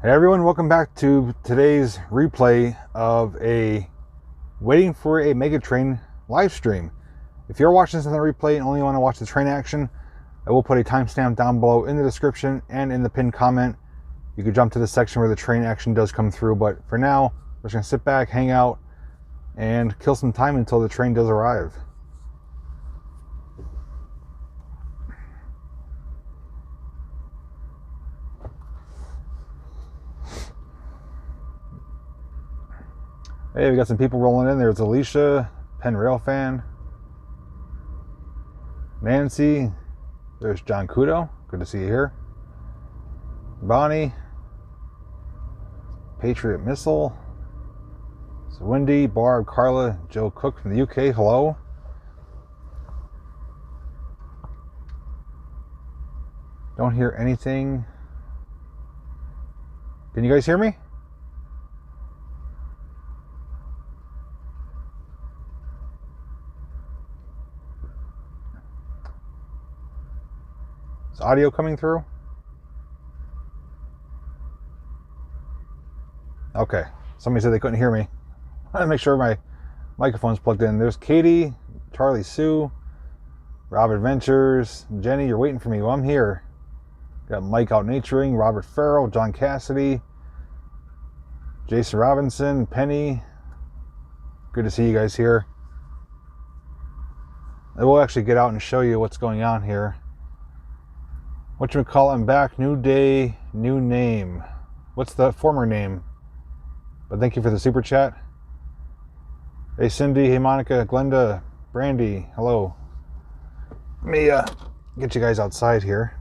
Hey everyone, welcome back to today's replay of a waiting for a mega train live stream. If you're watching this on the replay and only want to watch the train action, I will put a timestamp down below in the description and in the pinned comment. You can jump to the section where the train action does come through, but for now, we're just going to sit back, hang out, and kill some time until the train does arrive. Hey, we got some people rolling in. There's Alicia, Penn Rail fan, Nancy, there's John Kudo, good to see you here, Bonnie, Patriot Missile, so Wendy, Barb, Carla, Joe Cook from the UK, hello. Don't hear anything. Can you guys hear me? Is audio coming through? Okay, somebody said they couldn't hear me. I want to make sure my microphone's plugged in. There's Katie, Charlie Sue, Rob Adventures, Jenny, you're waiting for me. Well, I'm here. Got Mike Out Naturing, Robert Farrell, John Cassidy, Jason Robinson, Penny. Good to see you guys here. I will actually get out and show you what's going on here. Whatchamacallit, I'm back. New day, new name. What's the former name? But thank you for the super chat. Hey Cindy, hey Monica, Glenda, Brandy, hello. Let me get you guys outside here.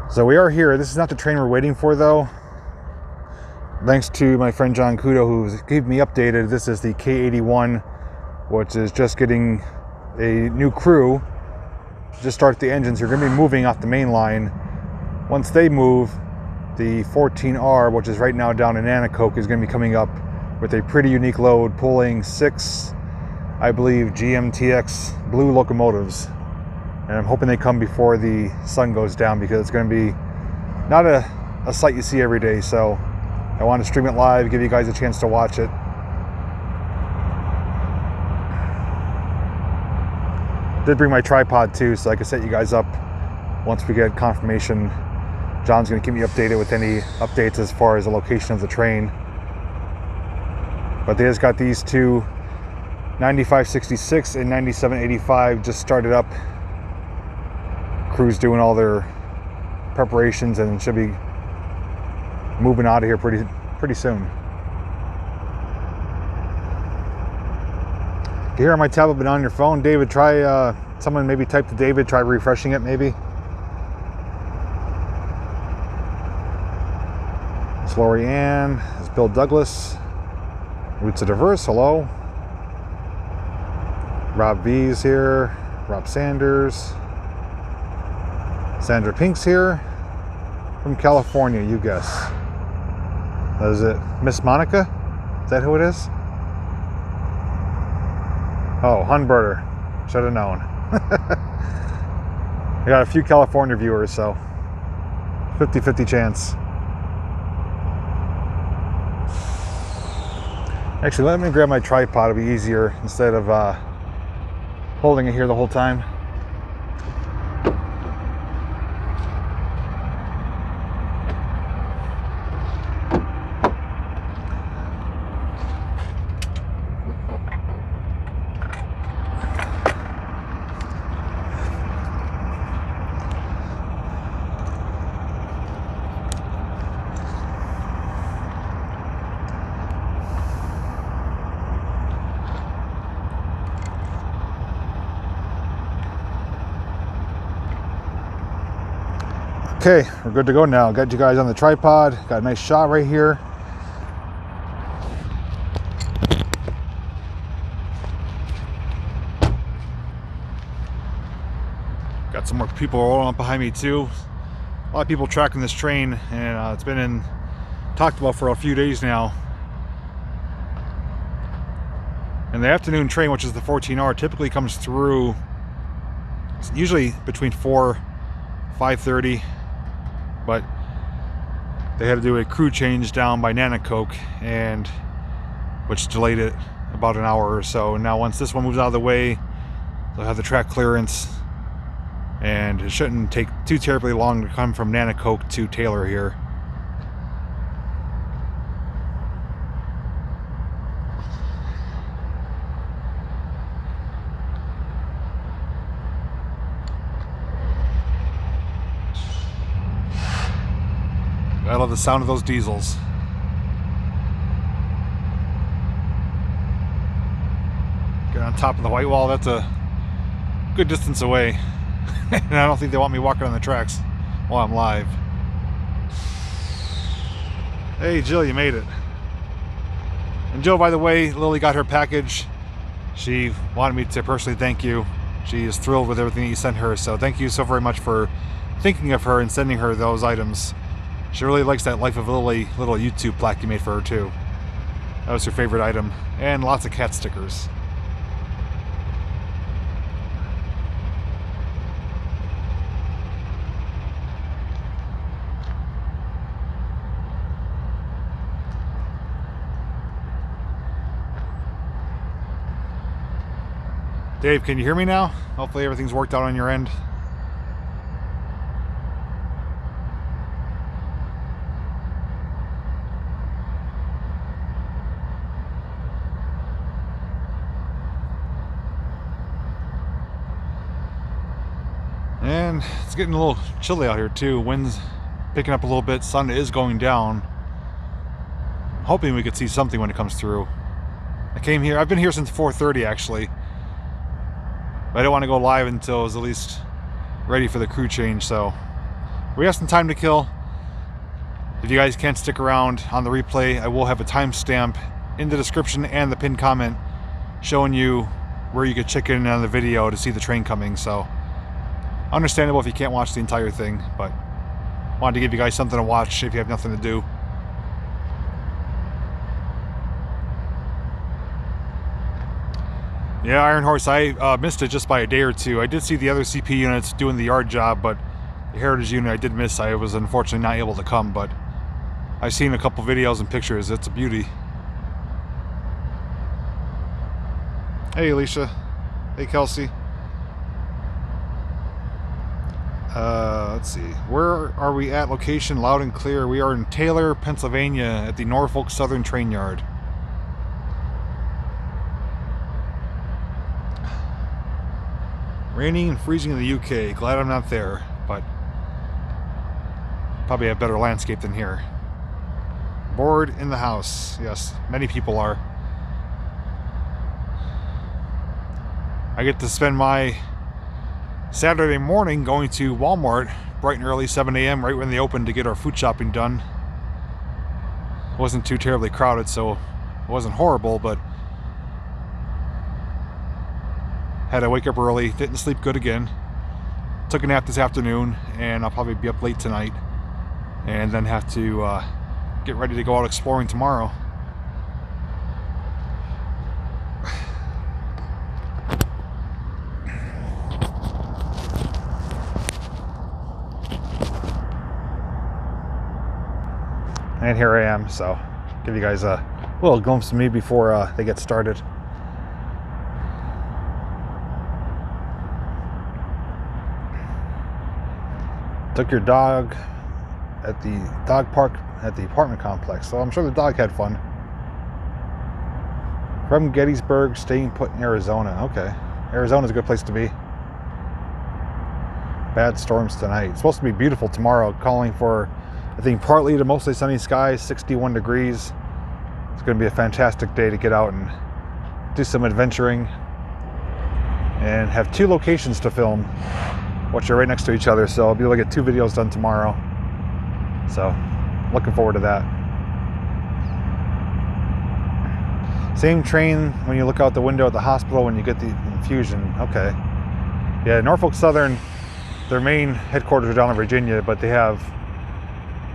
So we are here. This is not the train we're waiting for though. Thanks to my friend John Kudo, who's keeping me updated. This is the K81, which is just getting a new crew to just start the engines. You're going to be moving off the main line. Once they move, the 14R, which is right now down in Anacoke, is going to be coming up with a pretty unique load, pulling 6, I believe, GMTX blue locomotives. And I'm hoping they come before the sun goes down, because it's going to be not a sight you see every day. So I want to stream it live, give you guys a chance to watch it. Did bring my tripod too, so I can set you guys up once we get confirmation. John's going to keep me updated with any updates as far as the location of the train. But they just got these two 9566 and 9785 just started up. Crew's doing all their preparations and should be moving out of here pretty soon. You hear on my tablet, but on your phone. David, try someone maybe type to David, try refreshing it maybe. It's Lori Ann, it's Bill Douglas, Roots of Diverse, hello. Rob V's here, Rob Sanders, Sandra Pink's here from California, you guess. Is it Miss Monica? Is that who it is? Oh, Hunberter. Should have known. I got a few California viewers, so 50-50 chance. Actually, let me grab my tripod. It'll be easier instead of holding it here the whole time. Okay, we're good to go now. Got you guys on the tripod. Got a nice shot right here. Got some more people rolling up behind me too. A lot of people tracking this train, and it's been talked about for a few days now. And And the afternoon train, which is the 14-hour, typically comes through usually between 5:30, but they had to do a crew change down by Norfolk, and which delayed it about an hour or so. And now once this one moves out of the way, they'll have the track clearance, and it shouldn't take too terribly long to come from Norfolk to Taylor here. I love the sound of those diesels. Get on top of the white wall, that's a good distance away. And I don't think they want me walking on the tracks while I'm live. Hey Jill, you made it. And Jill, by the way, Lily got her package. She wanted me to personally thank you. She is thrilled with everything that you sent her, so thank you so very much for thinking of her and sending her those items. She really likes that Life of Lily little YouTube plaque you made for her too. That was her favorite item. And lots of cat stickers. Dave, can you hear me now? Hopefully everything's worked out on your end. And it's getting a little chilly out here too. Wind's picking up a little bit, sun is going down. I'm hoping we could see something when it comes through. I came here, I've been here since 4:30 actually. But I didn't want to go live until I was at least ready for the crew change, so we have some time to kill. If you guys can't stick around on the replay, I will have a timestamp in the description and the pinned comment showing you where you could check in on the video to see the train coming, so understandable if you can't watch the entire thing, but wanted to give you guys something to watch if you have nothing to do. Yeah, Iron Horse, I missed it just by a day or two. I did see the other CP units doing the yard job, but the Heritage unit I did miss. I was unfortunately not able to come, but I've seen a couple videos and pictures. It's a beauty. Hey, Alicia. Hey, Kelsey. Let's see. Where are we at? Location loud and clear. We are in Taylor, Pennsylvania at the Norfolk Southern Train Yard. Raining and freezing in the UK. Glad I'm not there, but probably have better landscape than here. Bored in the house. Yes, many people are. I get to spend my Saturday morning going to Walmart bright and early, 7 a.m. right when they open to get our food shopping done. It wasn't too terribly crowded, so it wasn't horrible, but had to wake up early, didn't sleep good again. Took a nap this afternoon, and I'll probably be up late tonight. And then have to get ready to go out exploring tomorrow. And here I am, so give you guys a little glimpse of me before they get started. Took your dog at the dog park at the apartment complex, so I'm sure the dog had fun. From Gettysburg, staying put in Arizona. Okay, Arizona's a good place to be. Bad storms tonight. It's supposed to be beautiful tomorrow, calling for, I think, partly to mostly sunny skies, 61 degrees. It's going to be a fantastic day to get out and do some adventuring and have 2 locations to film, which are right next to each other, so I'll be able to get 2 videos done tomorrow. So, looking forward to that. Same train when you look out the window at the hospital when you get the infusion. Okay. Yeah, Norfolk Southern, their main headquarters are down in Virginia, but they have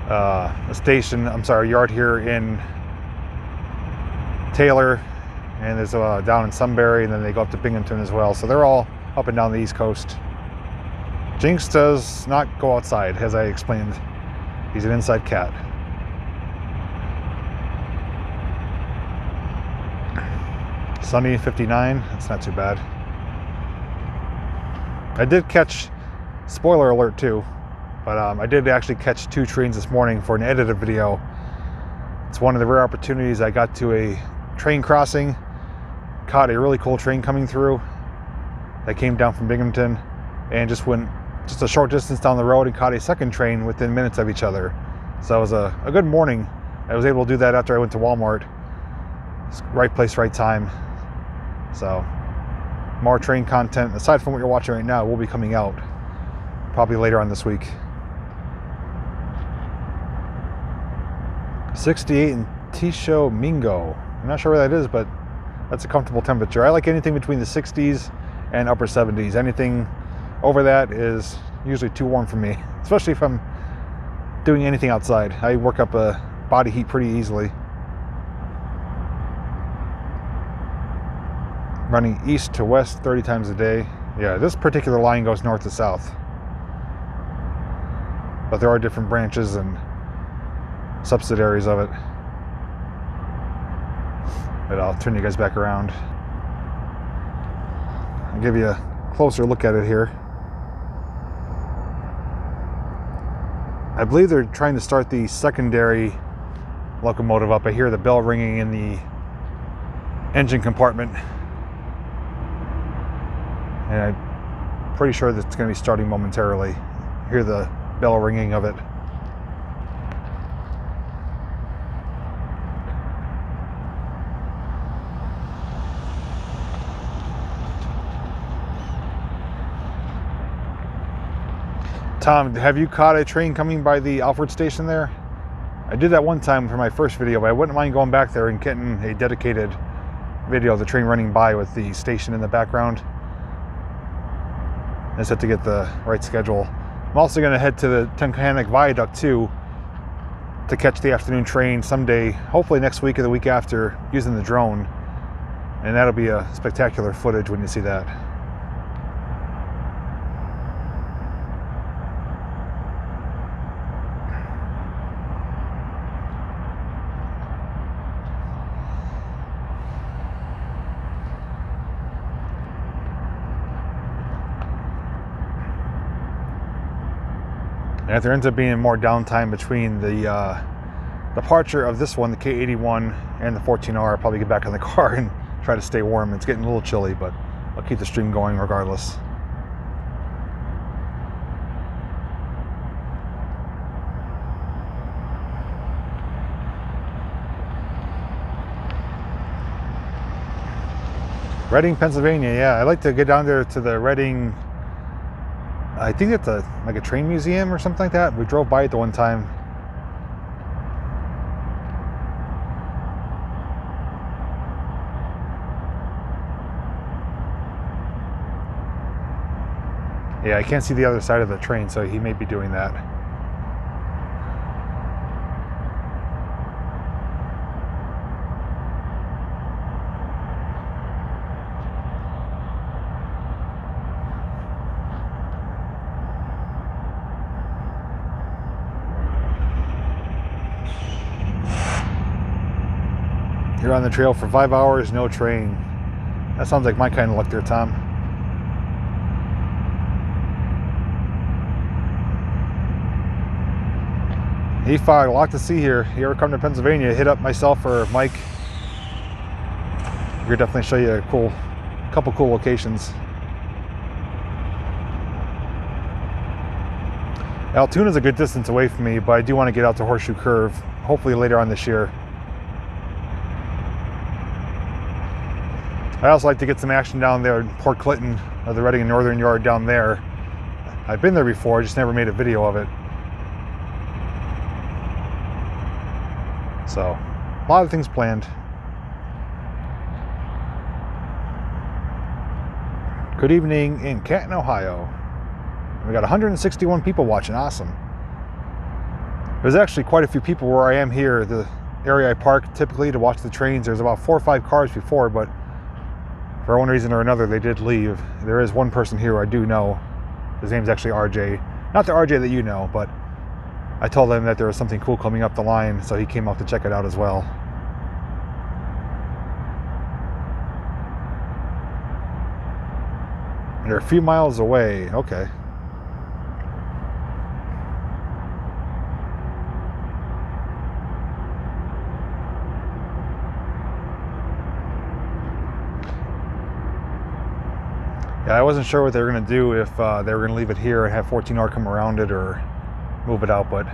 a yard here in Taylor, and there's down in Sunbury, and then they go up to Binghamton as well. So they're all up and down the East Coast. Jinx does not go outside, as I explained. He's an inside cat. Sunny 59, that's not too bad. I did catch, spoiler alert too, but I did actually catch 2 trains this morning for an edited video. It's one of the rare opportunities I got to a train crossing, caught a really cool train coming through that came down from Binghamton, and just went just a short distance down the road and caught a second train within minutes of each other. So it was a good morning. I was able to do that after I went to Walmart. Right place, right time. So more train content, aside from what you're watching right now, will be coming out probably later on this week. 68 in Tisho Mingo. I'm not sure where that is, but that's a comfortable temperature. I like anything between the 60s and upper 70s. Anything over that is usually too warm for me, especially if I'm doing anything outside. I work up a body heat pretty easily. Running east to west 30 times a day. Yeah, this particular line goes north to south, but there are different branches and subsidiaries of it. But I'll turn you guys back around. I'll give you a closer look at it here. I believe they're trying to start the secondary locomotive up. I hear the bell ringing in the engine compartment, and I'm pretty sure that it's going to be starting momentarily. I hear the bell ringing of it. Tom, have you caught a train coming by the Alfred station there? I did that one time for my first video, but I wouldn't mind going back there and getting a dedicated video of the train running by with the station in the background. I just have to get the right schedule. I'm also going to head to the Tunkhannock Viaduct too to catch the afternoon train someday, hopefully next week or the week after, using the drone. And that'll be a spectacular footage when you see that. And if there ends up being more downtime between the departure of this one, the K81, and the 14R, I'll probably get back in the car and try to stay warm. It's getting a little chilly, but I'll keep the stream going regardless. Reading, Pennsylvania. Yeah, I like to get down there to the Reading. I think it's like a train museum or something like that. We drove by it the one time. Yeah, I can't see the other side of the train, so he may be doing that. You're on the trail for 5 hours, no train. That sounds like my kind of luck there, Tom. E5, a lot to see here. If you ever come to Pennsylvania, hit up myself or Mike. We could definitely show you a couple cool locations. Altoona's a good distance away from me, but I do want to get out to Horseshoe Curve, hopefully later on this year. I also like to get some action down there in Port Clinton, or the Reading and Northern Yard down there. I've been there before, I just never made a video of it. So, a lot of things planned. Good evening in Canton, Ohio. We got 161 people watching, awesome. There's actually quite a few people where I am here. The area I park typically to watch the trains. There's about 4 or 5 cars before, but for one reason or another, they did leave. There is one person here who I do know. His name's actually RJ. Not the RJ that you know, but I told him that there was something cool coming up the line, so he came out to check it out as well. They're a few miles away. Okay. Yeah, I wasn't sure what they were going to do, if they were going to leave it here and have 14R come around it or move it out, but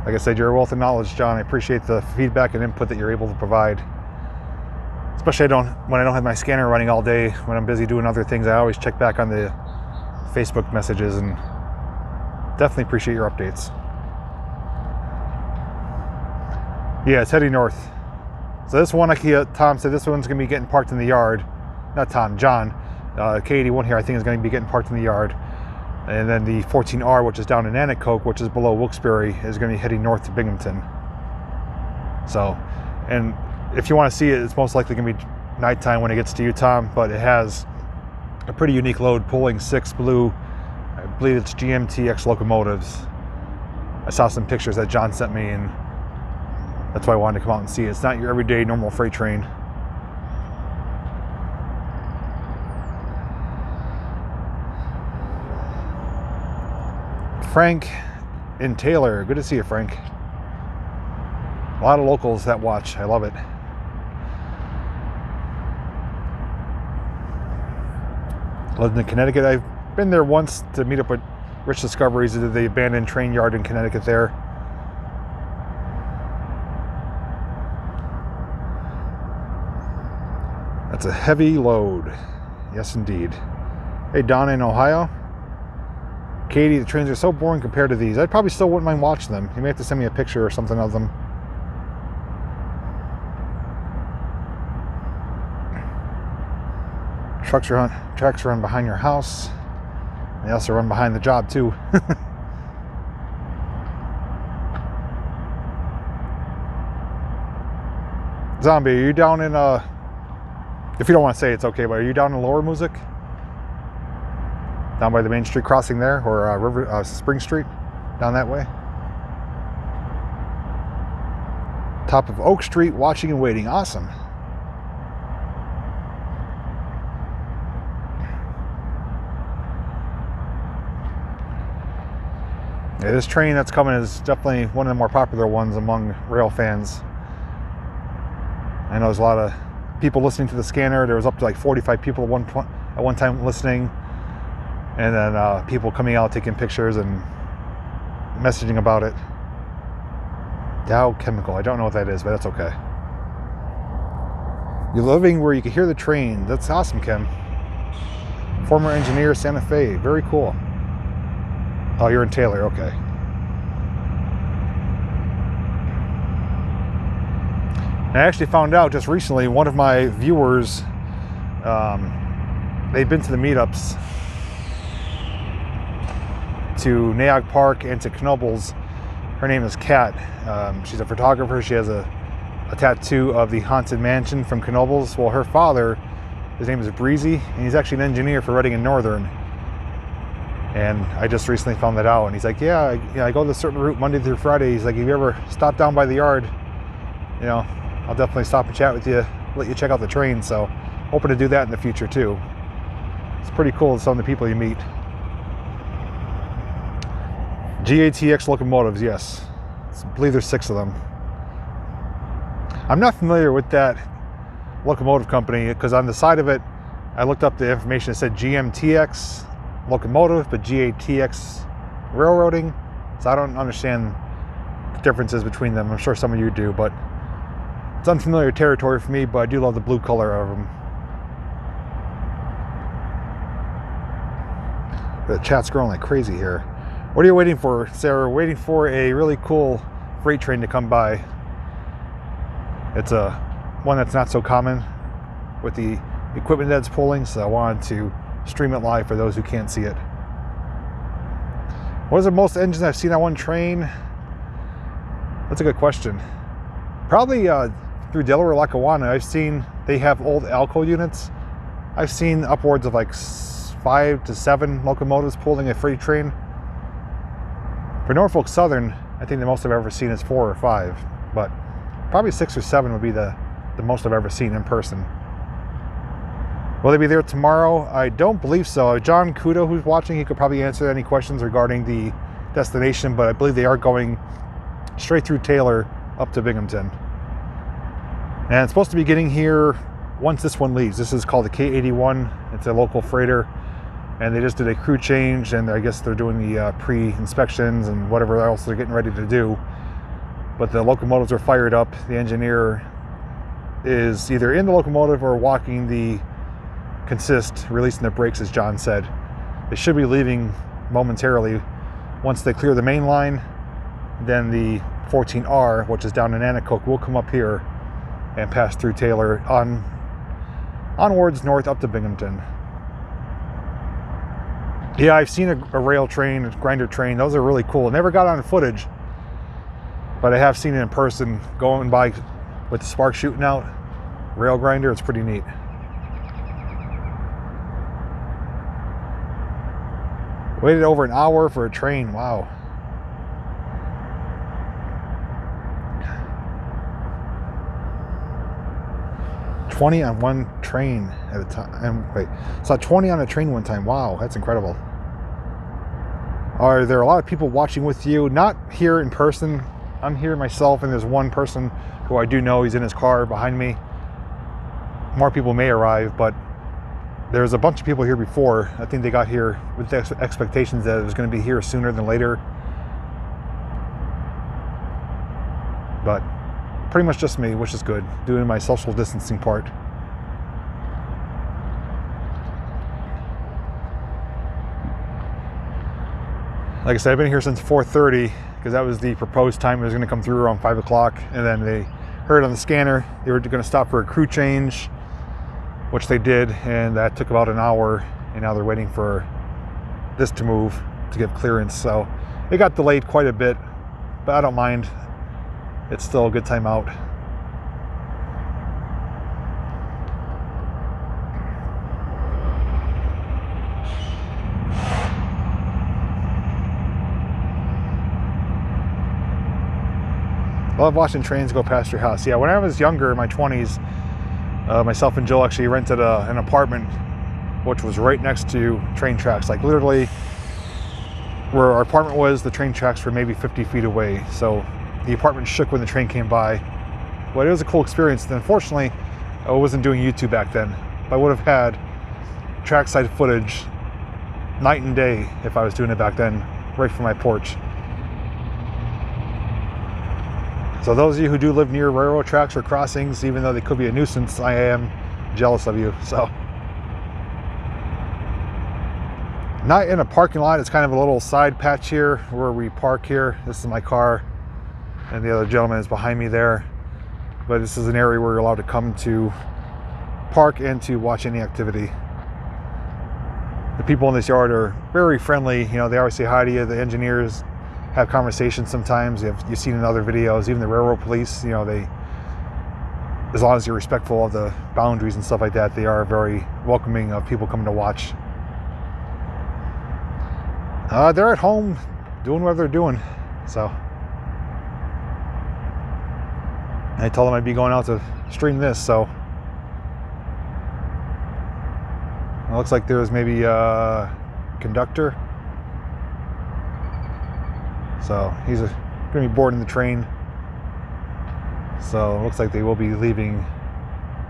like I said, you're a wealth of knowledge, John. I appreciate the feedback and input that you're able to provide. Especially when I don't have my scanner running all day, when I'm busy doing other things. I always check back on the Facebook messages, and definitely appreciate your updates. Yeah, it's heading north. So this one, Tom said this one's going to be getting parked in the yard. Not Tom, John. K81 here, I think, is going to be getting parked in the yard. And then the 14R, which is down in Nanticoke, which is below Wilkes-Barre, is going to be heading north to Binghamton. So, and if you want to see it, it's most likely going to be nighttime when it gets to you, Tom, but it has a pretty unique load, pulling 6 blue, I believe it's GMTX locomotives. I saw some pictures that John sent me, and that's why I wanted to come out and see it. It's not your everyday normal freight train. Frank in Taylor, good to see you, Frank. A lot of locals that watch, I love it. Lived in Connecticut. I've been there once to meet up with Rich Discoveries at the abandoned train yard in Connecticut there. That's a heavy load. Yes, indeed. Hey, Donna in Ohio. Katie, the trains are so boring compared to these. I probably still wouldn't mind watching them. You may have to send me a picture or something of them. Tracks run behind your house. They also run behind the job too. Zombie, are you down in if you don't want to say it's okay, but are you down in Lower Music? Down by the Main Street crossing there, or Spring Street, down that way. Top of Oak Street, watching and waiting. Awesome. Yeah, this train that's coming is definitely one of the more popular ones among rail fans. I know there's a lot of people listening to the scanner. There was up to like 45 people at one time listening. And then people coming out taking pictures and messaging about it. Dow Chemical, I don't know what that is, but that's okay. You're living where you can hear the train. That's awesome, Kim. Former engineer, Santa Fe, very cool. Oh, you're in Taylor, okay. I actually found out just recently, one of my viewers, they've been to the meetups to Naog Park and to Knoebels. Her name is Kat. She's a photographer. She has a tattoo of the Haunted Mansion from Knoebels. Well, her father, his name is Breezy, and he's actually an engineer for Reading and Northern. And I just recently found that out. And he's like, yeah, I go this certain route Monday through Friday. He's like, if you ever stop down by the yard, you know, I'll definitely stop and chat with you, let you check out the train. So hoping to do that in the future too. It's pretty cool, some of the people you meet. GMTX locomotives, yes. I believe there's 6 of them. I'm not familiar with that locomotive company because on the side of it, I looked up the information. It said GMTX locomotive, but GMTX railroading. So I don't understand the differences between them. I'm sure some of you do, but it's unfamiliar territory for me, but I do love the blue color of them. The chat's growing like crazy here. What are you waiting for, Sarah? We're waiting for a really cool freight train to come by. It's one that's not so common with the equipment that's pulling, so I wanted to stream it live for those who can't see it. What is the most engines I've seen on one train? That's a good question. Probably through Delaware, Lackawanna, I've seen they have old Alco units. I've seen upwards of like 5 to 7 locomotives pulling a freight train. For Norfolk Southern, I think the most I've ever seen is 4 or 5, but probably 6 or 7 would be the most I've ever seen in person. Will they be there tomorrow? I don't believe so. John Kudo, who's watching, he could probably answer any questions regarding the destination, but I believe they are going straight through Taylor up to Binghamton. And it's supposed to be getting here once this one leaves. This is called the K81. It's a local freighter, and they just did a crew change, and I guess they're doing the pre-inspections and whatever else they're getting ready to do. But the locomotives are fired up. The engineer is either in the locomotive or walking the consist, releasing the brakes, as John said. They should be leaving momentarily. Once they clear the main line, then the 14R, which is down in Anacostia, will come up here and pass through Taylor onwards north up to Binghamton. Yeah, I've seen a rail train, a grinder train. Those are really cool. Never got on footage, but I have seen it in person, going by with the spark shooting out. Rail grinder, it's pretty neat. Waited over an hour for a train, wow. $20 on one train at a time. Wait, saw 20 on a train one time. Wow, that's incredible. Are there a lot of people watching with you? Not here in person. I'm here myself, and there's one person who I do know. He's in his car behind me. More people may arrive, but there's a bunch of people here before. I think they got here with the expectations that it was going to be here sooner than later. But pretty much just me, which is good. Doing my social distancing part. Like I said, I've been here since 4:30 because that was the proposed time. It was going to come through around 5 o'clock, and then they heard on the scanner they were going to stop for a crew change, which they did, and that took about an hour, and now they're waiting for this to move to give clearance. So it got delayed quite a bit, but I don't mind. It's still a good time out. Love watching trains go past your house. Yeah, when I was younger, in my 20s, myself and Joel actually rented an apartment which was right next to train tracks. Like literally where our apartment was, the train tracks were maybe 50 feet away. So the apartment shook when the train came by. But it was a cool experience. And unfortunately, I wasn't doing YouTube back then. I would have had trackside footage night and day if I was doing it back then, right from my porch. So those of you who do live near railroad tracks or crossings, even though they could be a nuisance, I am jealous of you. So, not in a parking lot. It's kind of a little side patch here where we park here. This is my car, and the other gentleman is behind me there. But this is an area where you're allowed to come to park and to watch any activity. The people in this yard are very friendly. You know, they always say hi to you. The engineers have conversations sometimes. You've seen in other videos, even the railroad police, you know, they, as long as you're respectful of the boundaries and stuff like that, they are very welcoming of people coming to watch. They're at home doing what they're doing. So I told them I'd be going out to stream this, so it looks like there's maybe a conductor. So he's going to be boarding the train. So it looks like they will be leaving.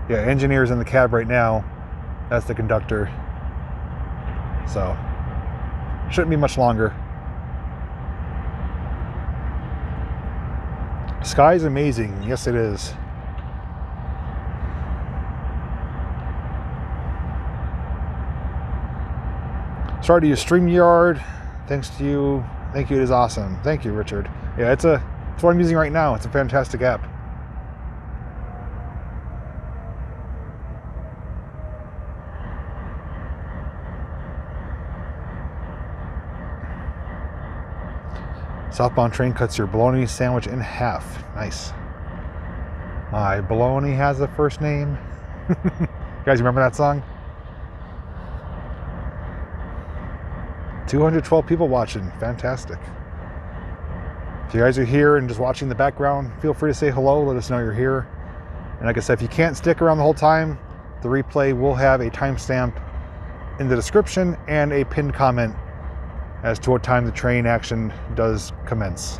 Yeah, engineer's in the cab right now. That's the conductor. So shouldn't be much longer. Sky is amazing. Yes, it is. Started to use StreamYard. Thanks to you. Thank you, it is awesome. Thank you, Richard. Yeah, it's what I'm using right now. It's a fantastic app. Southbound train cuts your bologna sandwich in half. Nice. My bologna has a first name. You guys remember that song? 212 people watching. Fantastic. If you guys are here and just watching the background, feel free to say hello. Let us know you're here. And like I said, if you can't stick around the whole time, the replay will have a timestamp in the description and a pinned comment as to what time the train action does commence.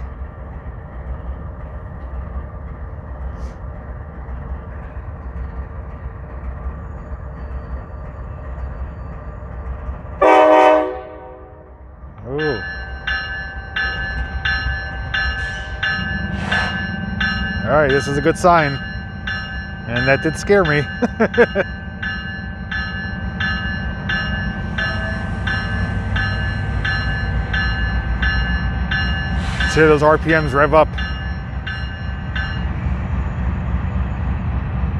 Oh. All right, this is a good sign. And that did scare me. Let's hear those RPMs rev up.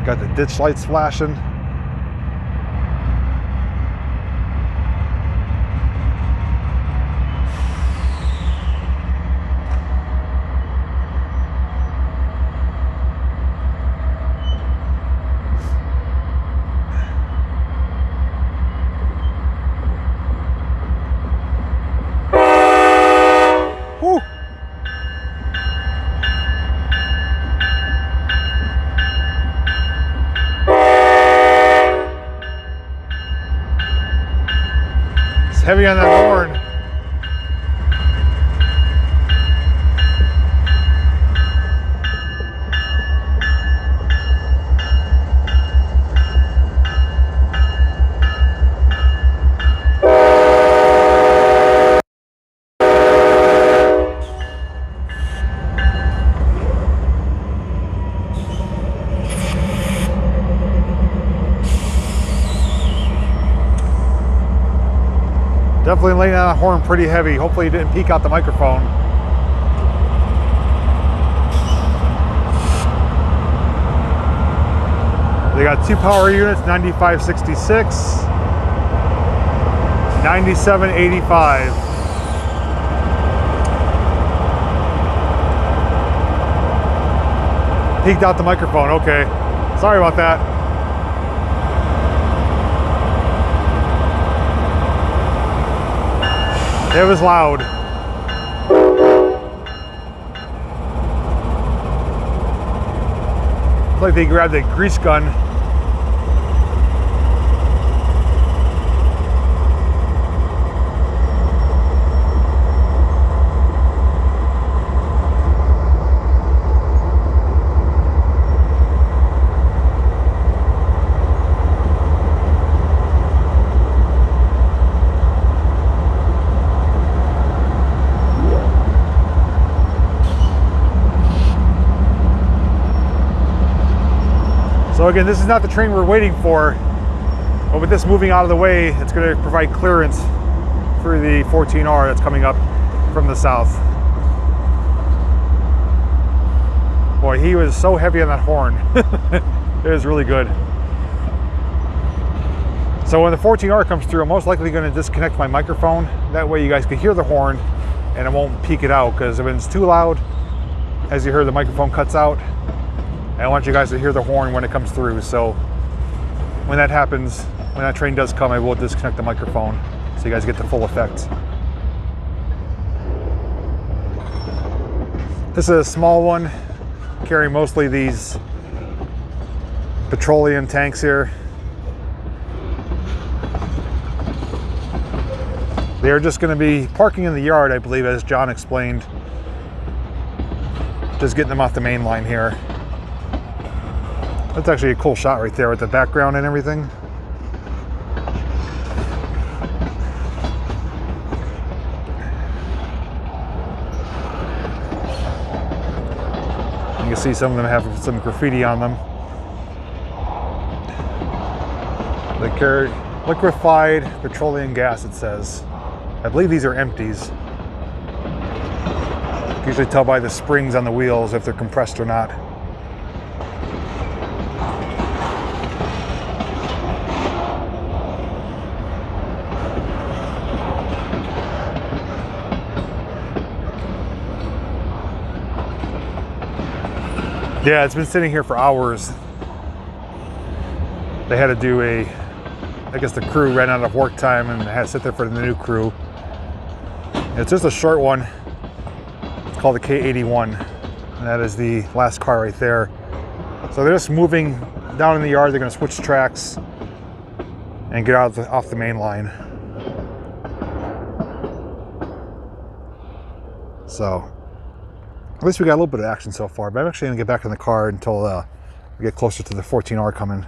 Got the ditch lights flashing. Heavy on that horn. Definitely laying on that horn pretty heavy. Hopefully it didn't peek out the microphone. They got two power units, 9566, 9785. Peeked out the microphone, okay. Sorry about that. It was loud. It's like they grabbed a grease gun. So again, this is not the train we're waiting for, but with this moving out of the way, it's going to provide clearance for the 14R that's coming up from the south. Boy, he was so heavy on that horn. It was really good. So when the 14R comes through, I'm most likely going to disconnect my microphone. That way you guys can hear the horn and it won't peak it out, because if it's too loud, as you hear, the microphone cuts out. I want you guys to hear the horn when it comes through. So when that happens, when that train does come, I will disconnect the microphone so you guys get the full effect. This is a small one, carrying mostly these petroleum tanks here. They're just going to be parking in the yard, I believe, as John explained. Just getting them off the main line here. That's actually a cool shot right there with the background and everything. You can see some of them have some graffiti on them. They carry liquefied petroleum gas, it says. I believe these are empties. You can usually tell by the springs on the wheels if they're compressed or not. Yeah, it's been sitting here for hours. They had to do I guess the crew ran out of work time and had to sit there for the new crew. It's just a short one. It's called the K81, and that is the last car right there. So they're just moving down in the yard. They're going to switch tracks and get out off the main line. So at least we got a little bit of action so far, but I'm actually going to get back in the car until we get closer to the 14R coming.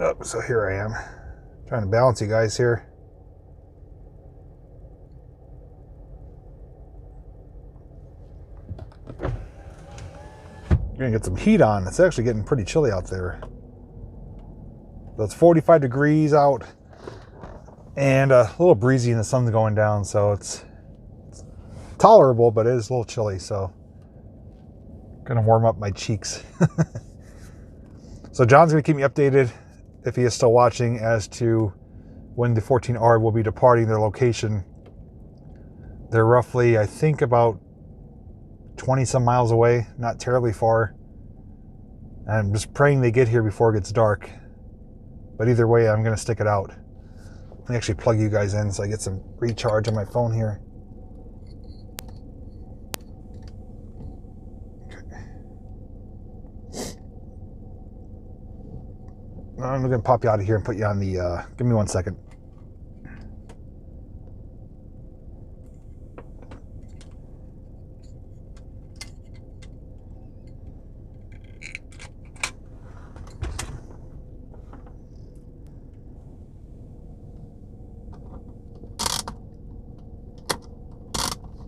Oh, so here I am, trying to balance you guys here. You're gonna get some heat on. It's actually getting pretty chilly out there. So it's 45 degrees out and a little breezy and the sun's going down, so it's tolerable, but it is a little chilly, so gonna warm up my cheeks. So John's gonna keep me updated, if he is still watching, as to when the 14R will be departing their location. They're roughly, I think, about 20 some miles away, not terribly far. I'm just praying they get here before it gets dark. But either way, I'm going to stick it out. Let me actually plug you guys in so I get some recharge on my phone here. I'm going to pop you out of here and put you on the, give me 1 second.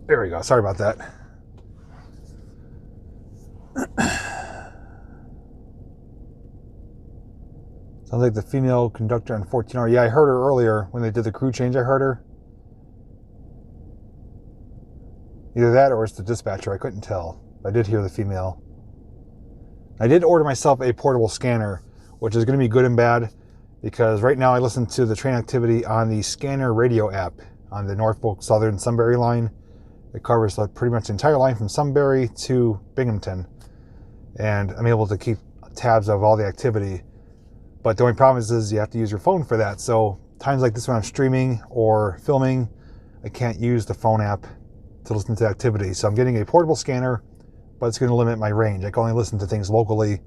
There we go. Sorry about that. Sounds like the female conductor on 14R. Yeah, I heard her earlier when they did the crew change. I heard her. Either that or it's the dispatcher. I couldn't tell. I did hear the female. I did order myself a portable scanner, which is going to be good and bad, because right now I listen to the train activity on the Scanner radio app on the Norfolk Southern Sunbury line. It covers pretty much the entire line from Sunbury to Binghamton. And I'm able to keep tabs of all the activity. But the only problem is you have to use your phone for that. So times like this when I'm streaming or filming, I can't use the phone app to listen to activity. So I'm getting a portable scanner, but it's going to limit my range. I can only listen to things locally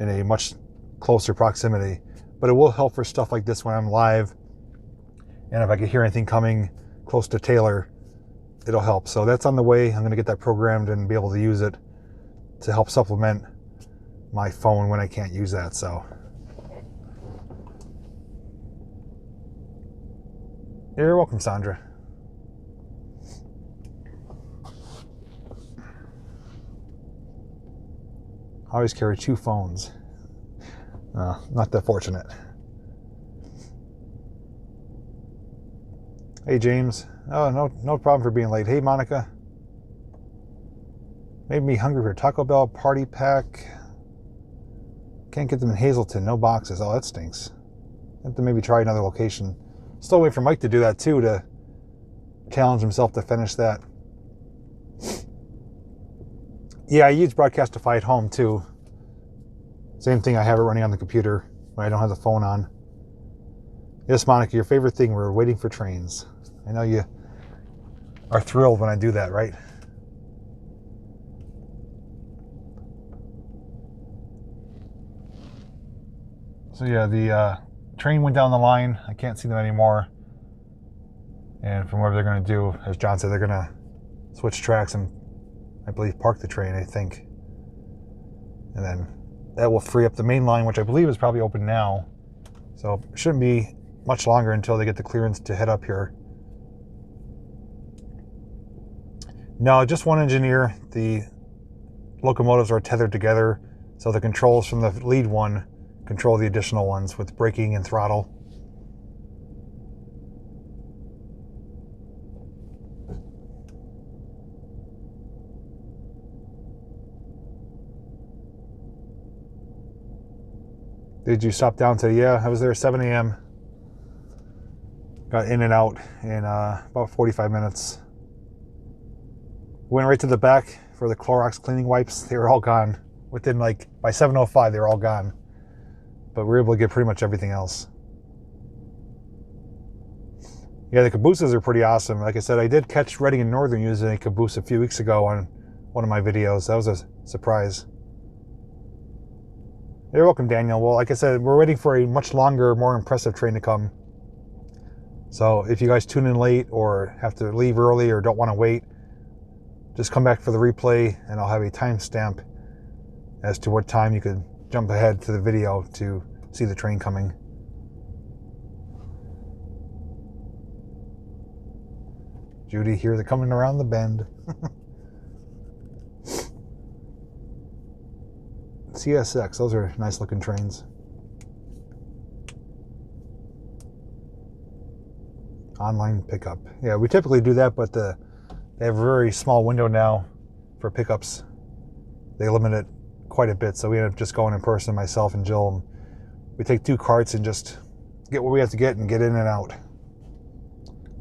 in a much closer proximity. But it will help for stuff like this when I'm live. And if I can hear anything coming close to Taylor, it'll help. So that's on the way. I'm going to get that programmed and be able to use it to help supplement my phone when I can't use that. So you're welcome, Sandra. I always carry 2 phones. Not that fortunate. Hey, James. Oh, no problem for being late. Hey, Monica. Made me hungry for Taco Bell party pack. Can't get them in Hazleton. No boxes. Oh, that stinks. Have to maybe try another location. Still waiting for Mike to do that too, to challenge himself to finish that. Yeah, I use Broadcastify at home too. Same thing, I have it running on the computer when I don't have the phone on. Yes, Monica, your favorite thing, we're waiting for trains. I know you are thrilled when I do that, right? So yeah, the train went down the line. I can't see them anymore. And from whatever they're going to do, as John said, they're going to switch tracks and I believe park the train, I think. And then that will free up the main line, which I believe is probably open now. So it shouldn't be much longer until they get the clearance to head up here. No, just one engineer. The locomotives are tethered together, so the controls from the lead one control the additional ones with braking and throttle. Did you stop down today? Yeah, I was there at 7 a.m. Got in and out in about 45 minutes. Went right to the back for the Clorox cleaning wipes. They were all gone. Within by 7:05, they were all gone. But we were able to get pretty much everything else. Yeah, the cabooses are pretty awesome. Like I said, I did catch Reading and Northern using a caboose a few weeks ago on one of my videos. That was a surprise. You're welcome, Daniel. Well, like I said, we're waiting for a much longer, more impressive train to come. So if you guys tune in late or have to leave early or don't want to wait, just come back for the replay and I'll have a timestamp as to what time you could jump ahead to the video to see the train coming. Judy, here they're coming around the bend. CSX, those are nice looking trains. Online pickup. Yeah, we typically do that, but they have a very small window now for pickups. They limit it quite a bit, so we end up just going in person, myself and Jill. We take 2 carts and just get what we have to get and get in and out.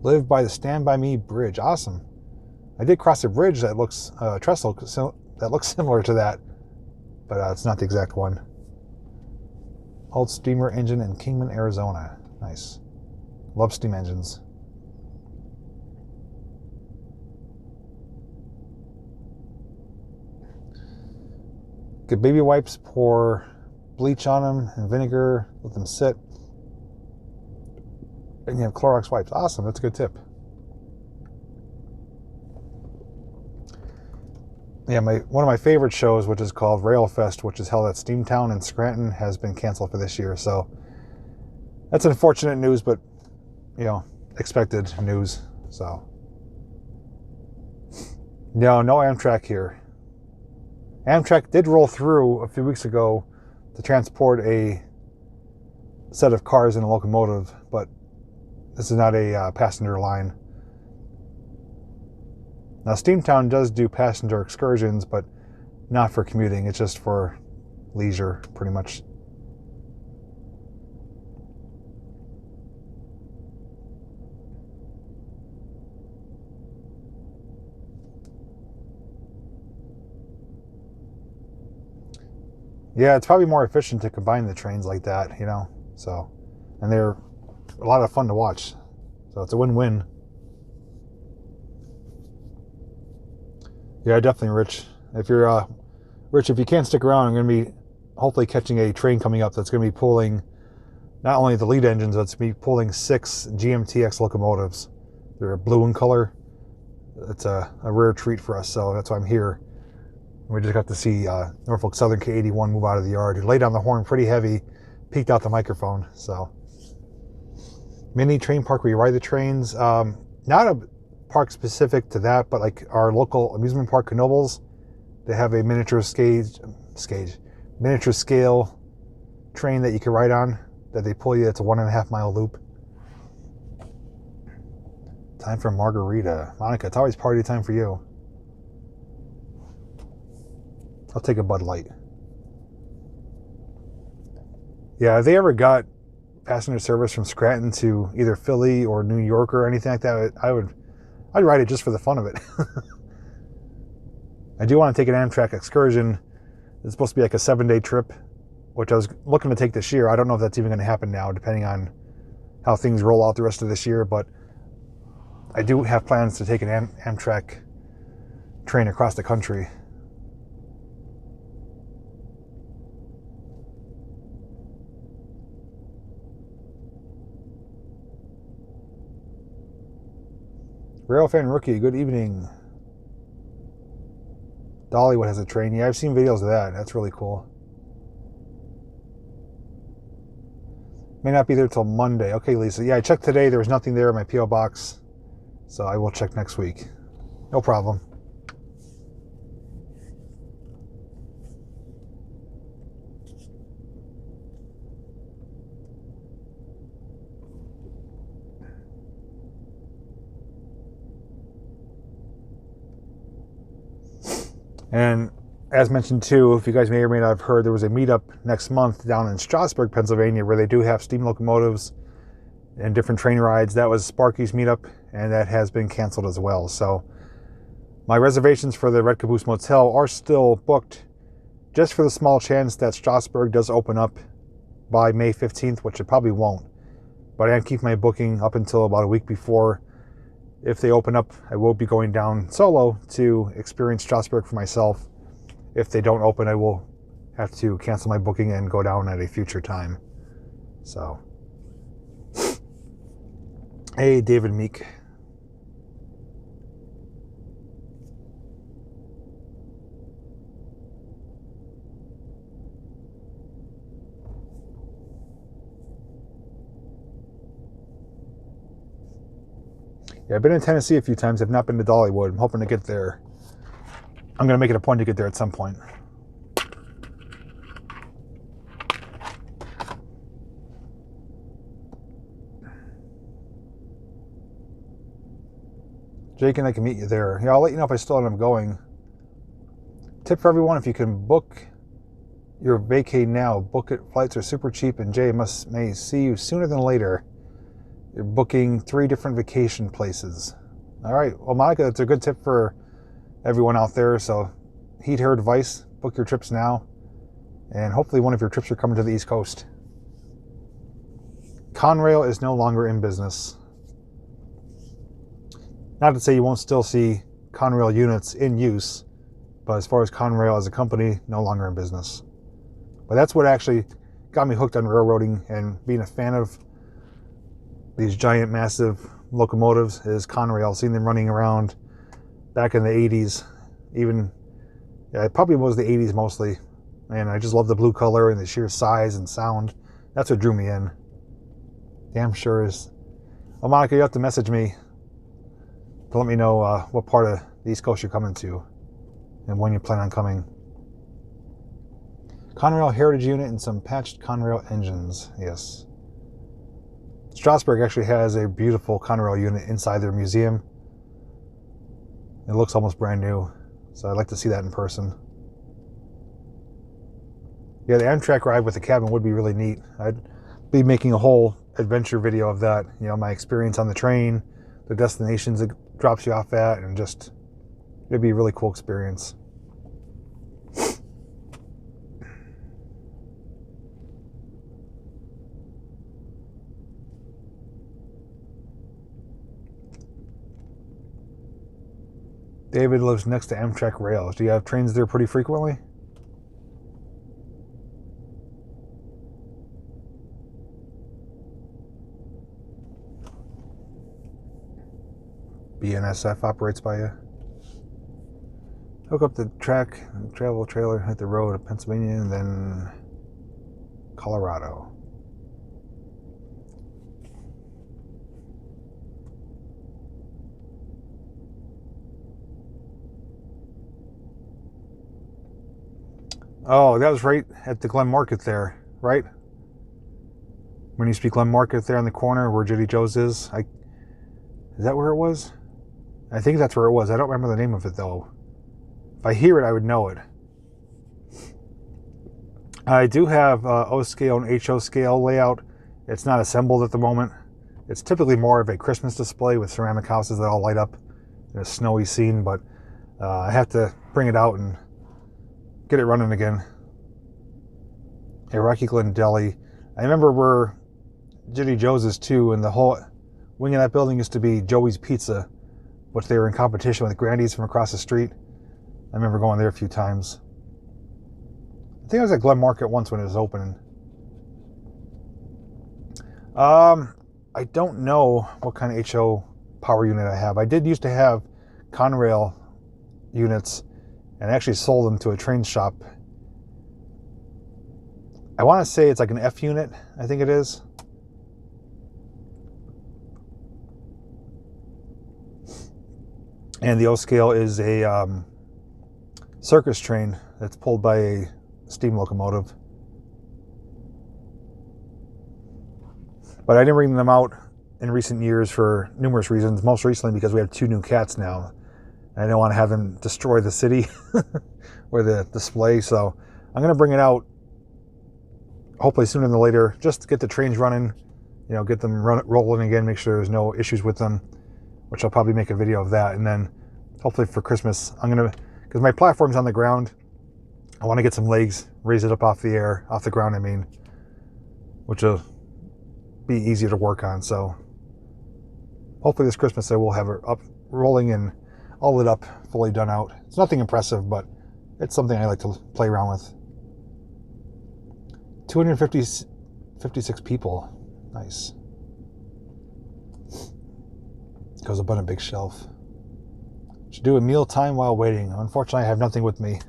Live by the Stand By Me bridge. Awesome. I did cross a bridge that looks trestle that looks similar to that, but it's not the exact one. Old steamer engine in Kingman, Arizona. Nice. Love steam engines. Get baby wipes, pour bleach on them and vinegar, let them sit. And you have Clorox wipes. Awesome, that's a good tip. Yeah, one of my favorite shows, which is called Railfest, which is held at Steamtown in Scranton, has been canceled for this year. So that's unfortunate news, but expected news. So no Amtrak here. Amtrak did roll through a few weeks ago to transport a set of cars and a locomotive, but this is not a passenger line. Now, Steamtown does do passenger excursions, but not for commuting. It's just for leisure, pretty much. Yeah, it's probably more efficient to combine the trains like that, So, and they're a lot of fun to watch. So it's a win-win. Yeah, definitely, Rich. If you're Rich, if you can't stick around, I'm going to be hopefully catching a train coming up that's going to be pulling not only the lead engines, but it's going to be pulling 6 GMTX locomotives. They're blue in color. It's a rare treat for us, so that's why I'm here. We just got to see Norfolk Southern K81 move out of the yard. He laid down the horn pretty heavy, peeked out the microphone. So, mini train park where you ride the trains. Not a park specific to that, but like our local amusement park, Knoebels, they have a miniature scale train that you can ride on, that they pull you. It's a 1.5 mile loop. Time for a margarita. Monica, it's always party time for you. I'll take a Bud Light. Yeah, have they ever got passenger service from Scranton to either Philly or New York or anything like that? I'd ride it just for the fun of it. I do want to take an Amtrak excursion. It's supposed to be like a 7-day trip, which I was looking to take this year. I don't know if that's even going to happen now, depending on how things roll out the rest of this year, but I do have plans to take an Amtrak train across the country. Railfan Rookie, good evening. Dollywood has a train. Yeah, I've seen videos of that. That's really cool. May not be there till Monday. Okay, Lisa. Yeah, I checked today. There was nothing there in my P.O. box. So I will check next week. No problem. And as mentioned too, if you guys may or may not have heard, there was a meetup next month down in Strasburg, Pennsylvania, where they do have steam locomotives and different train rides. That was Sparky's meetup, and that has been canceled as well. So my reservations for the Red Caboose Motel are still booked, just for the small chance that Strasburg does open up by May 15th, which it probably won't. But I can keep my booking up until about a week before. If they open up, I will be going down solo to experience Strasburg for myself. If they don't open, I will have to cancel my booking and go down at a future time. So, hey, David Meek. Yeah, I've been in Tennessee a few times. I've not been to Dollywood. I'm hoping to get there. I'm going to make it a point to get there at some point. Jake and I can meet you there. Yeah, I'll let you know if I still end up going. Tip for everyone, if you can book your vacay now, book it. Flights are super cheap, and Jay may see you sooner than later. You're booking 3 different vacation places. All right. Well, Monica, that's a good tip for everyone out there. So heed her advice. Book your trips now. And hopefully one of your trips are coming to the East Coast. Conrail is no longer in business. Not to say you won't still see Conrail units in use, but as far as Conrail as a company, no longer in business. But that's what actually got me hooked on railroading and being a fan of these giant, massive locomotives is Conrail. Seeing them running around back in the 80s. Even, yeah, it probably was the 80s mostly. And I just love the blue color and the sheer size and sound. That's what drew me in. Damn sure is. Well, Monica, you have to message me to let me know what part of the East Coast you're coming to and when you plan on coming. Conrail Heritage Unit and some patched Conrail engines. Yes. Strasburg actually has a beautiful Conrail unit inside their museum. It looks almost brand new, so I'd like to see that in person. Yeah, the Amtrak ride with the cabin would be really neat. I'd be making a whole adventure video of that. You know, my experience on the train, the destinations it drops you off at, and just, it'd be a really cool experience. David lives next to Amtrak rails. Do you have trains there pretty frequently? BNSF operates by you. Hook up the track, travel trailer, hit the road to Pennsylvania, and then Colorado. Oh, that was right at the Glen Market there, right? When you speak Glen Market there in the corner where Judy Joe's is. Is that where it was? I think that's where it was. I don't remember the name of it though. If I hear it, I would know it. I do have O scale and HO scale layout. It's not assembled at the moment. It's typically more of a Christmas display with ceramic houses that all light up in a snowy scene, but I have to bring it out and get it running again. Iraqi Glen Deli. I remember where Judy Joe's is too, and the whole wing of that building used to be Joey's Pizza, which they were in competition with Grandy's from across the street. I remember going there a few times. I think I was at Glen Market once when it was opening. I don't know what kind of HO power unit I have. I did used to have Conrail units and actually sold them to a train shop. I want to say it's like an F unit, I think it is. And the O scale is a circus train that's pulled by a steam locomotive. But I didn't bring them out in recent years for numerous reasons. Most recently because we have 2 new cats now. I don't want to have them destroy the city or the display, so I'm going to bring it out hopefully sooner than later, just to get the trains running, you know, get them rolling again, make sure there's no issues with them, which I'll probably make a video of that. And then hopefully for Christmas, I'm going to, because my platform's on the ground, I want to get some legs, raise it up off the ground, I mean, which will be easier to work on. So hopefully this Christmas I will have it up, rolling and all lit up, fully done out. It's nothing impressive, but it's something I like to play around with. 256 people. Nice. Goes up on a big shelf. Should do a meal time while waiting. Unfortunately, I have nothing with me.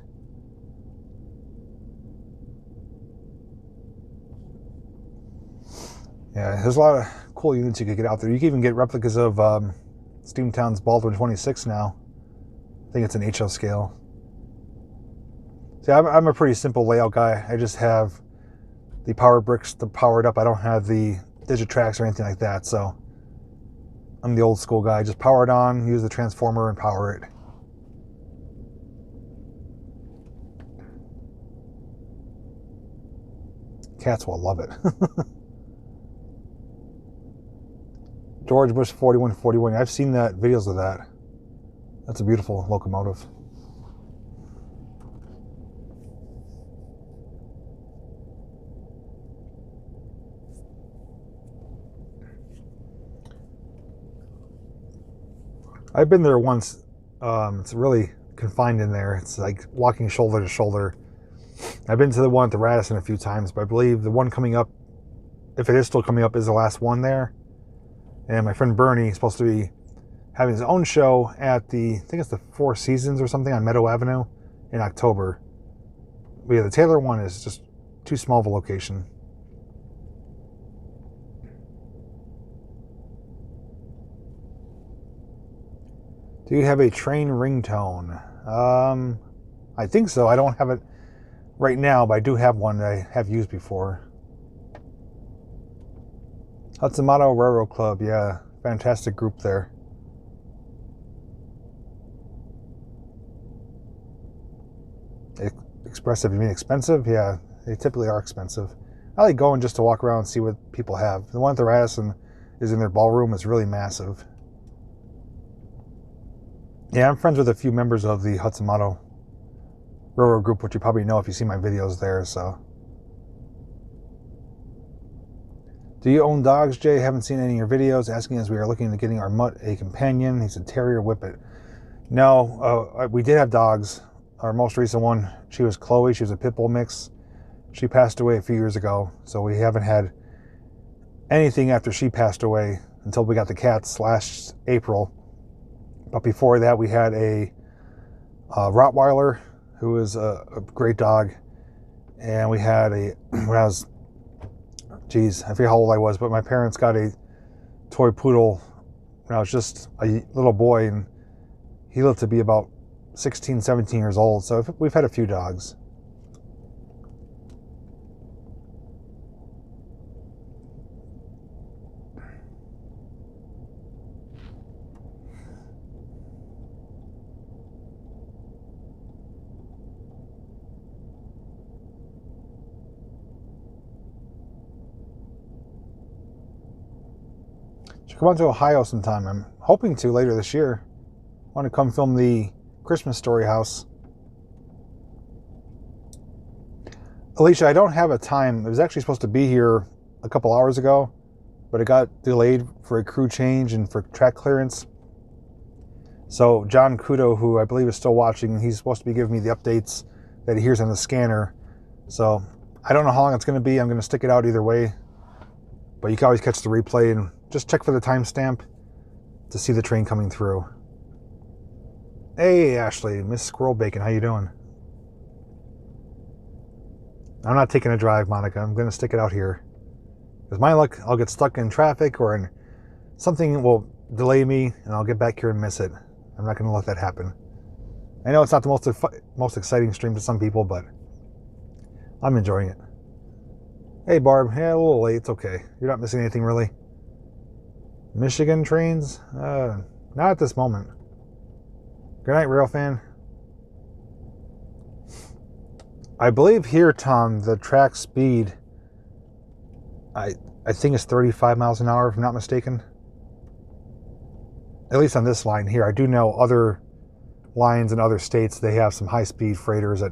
Yeah, there's a lot of cool units you could get out there. You can even get replicas of Steamtown's Baldwin 26 now. I think it's an HO scale. See, I'm a pretty simple layout guy. I just have the power bricks to power it up. I don't have the Digitracks or anything like that, so I'm the old school guy. Just power it on, use the transformer, and power it. Cats will love it. George Bush 4141. I've seen that videos of that. That's a beautiful locomotive. I've been there once. It's really confined in there. It's like walking shoulder to shoulder. I've been to the one at the Radisson a few times, but I believe the one coming up, if it is still coming up, is the last one there. And my friend Bernie is supposed to be having his own show at the, I think it's the Four Seasons or something on Meadow Avenue in October. But yeah, the Taylor one is just too small of a location. Do you have a train ringtone? I think so. I don't have it right now, but I do have one that I have used before. Hudson-Motto Railroad Club, yeah, fantastic group there. Expressive, you mean expensive? Yeah, they typically are expensive. I like going just to walk around and see what people have. The one at the Radisson is in their ballroom. It's really massive. Yeah, I'm friends with a few members of the Hudson-Motto Railroad Group, which you probably know if you see my videos there, so. Do you own dogs, Jay? Haven't seen any of your videos. Asking as we are looking at getting our mutt a companion. He's a terrier whippet. No, we did have dogs. Our most recent one, she was Chloe. She was a pit bull mix. She passed away a few years ago, so we haven't had anything after she passed away until we got the cats last April. But before that, we had a Rottweiler, who was a great dog. And we had a, when I was, geez, I forget how old I was, but my parents got a toy poodle when I was just a little boy, and he lived to be about 16, 17 years old. So we've had a few dogs. Should come out to Ohio sometime. I'm hoping to later this year. I want to come film the Christmas Story house. Alicia, I don't have a time. It was actually supposed to be here a couple hours ago, but it got delayed for a crew change and for track clearance. So John Kudo, who I believe is still watching, he's supposed to be giving me the updates that he hears on the scanner. So I don't know how long it's going to be. I'm going to stick it out either way. But you can always catch the replay and just check for the timestamp to see the train coming through. Hey, Ashley, Miss Squirrel Bacon, how you doing? I'm not taking a drive, Monica. I'm going to stick it out here. With my luck, I'll get stuck in traffic or in something will delay me, and I'll get back here and miss it. I'm not going to let that happen. I know it's not the most exciting stream to some people, but I'm enjoying it. Hey, Barb. Yeah, a little late. It's okay. You're not missing anything, really. Michigan trains? Not at this moment. Good night, Rail Fan. I believe here, Tom, the track speed, I think it's 35 miles an hour, if I'm not mistaken. At least on this line here. I do know other lines in other states, they have some high-speed freighters at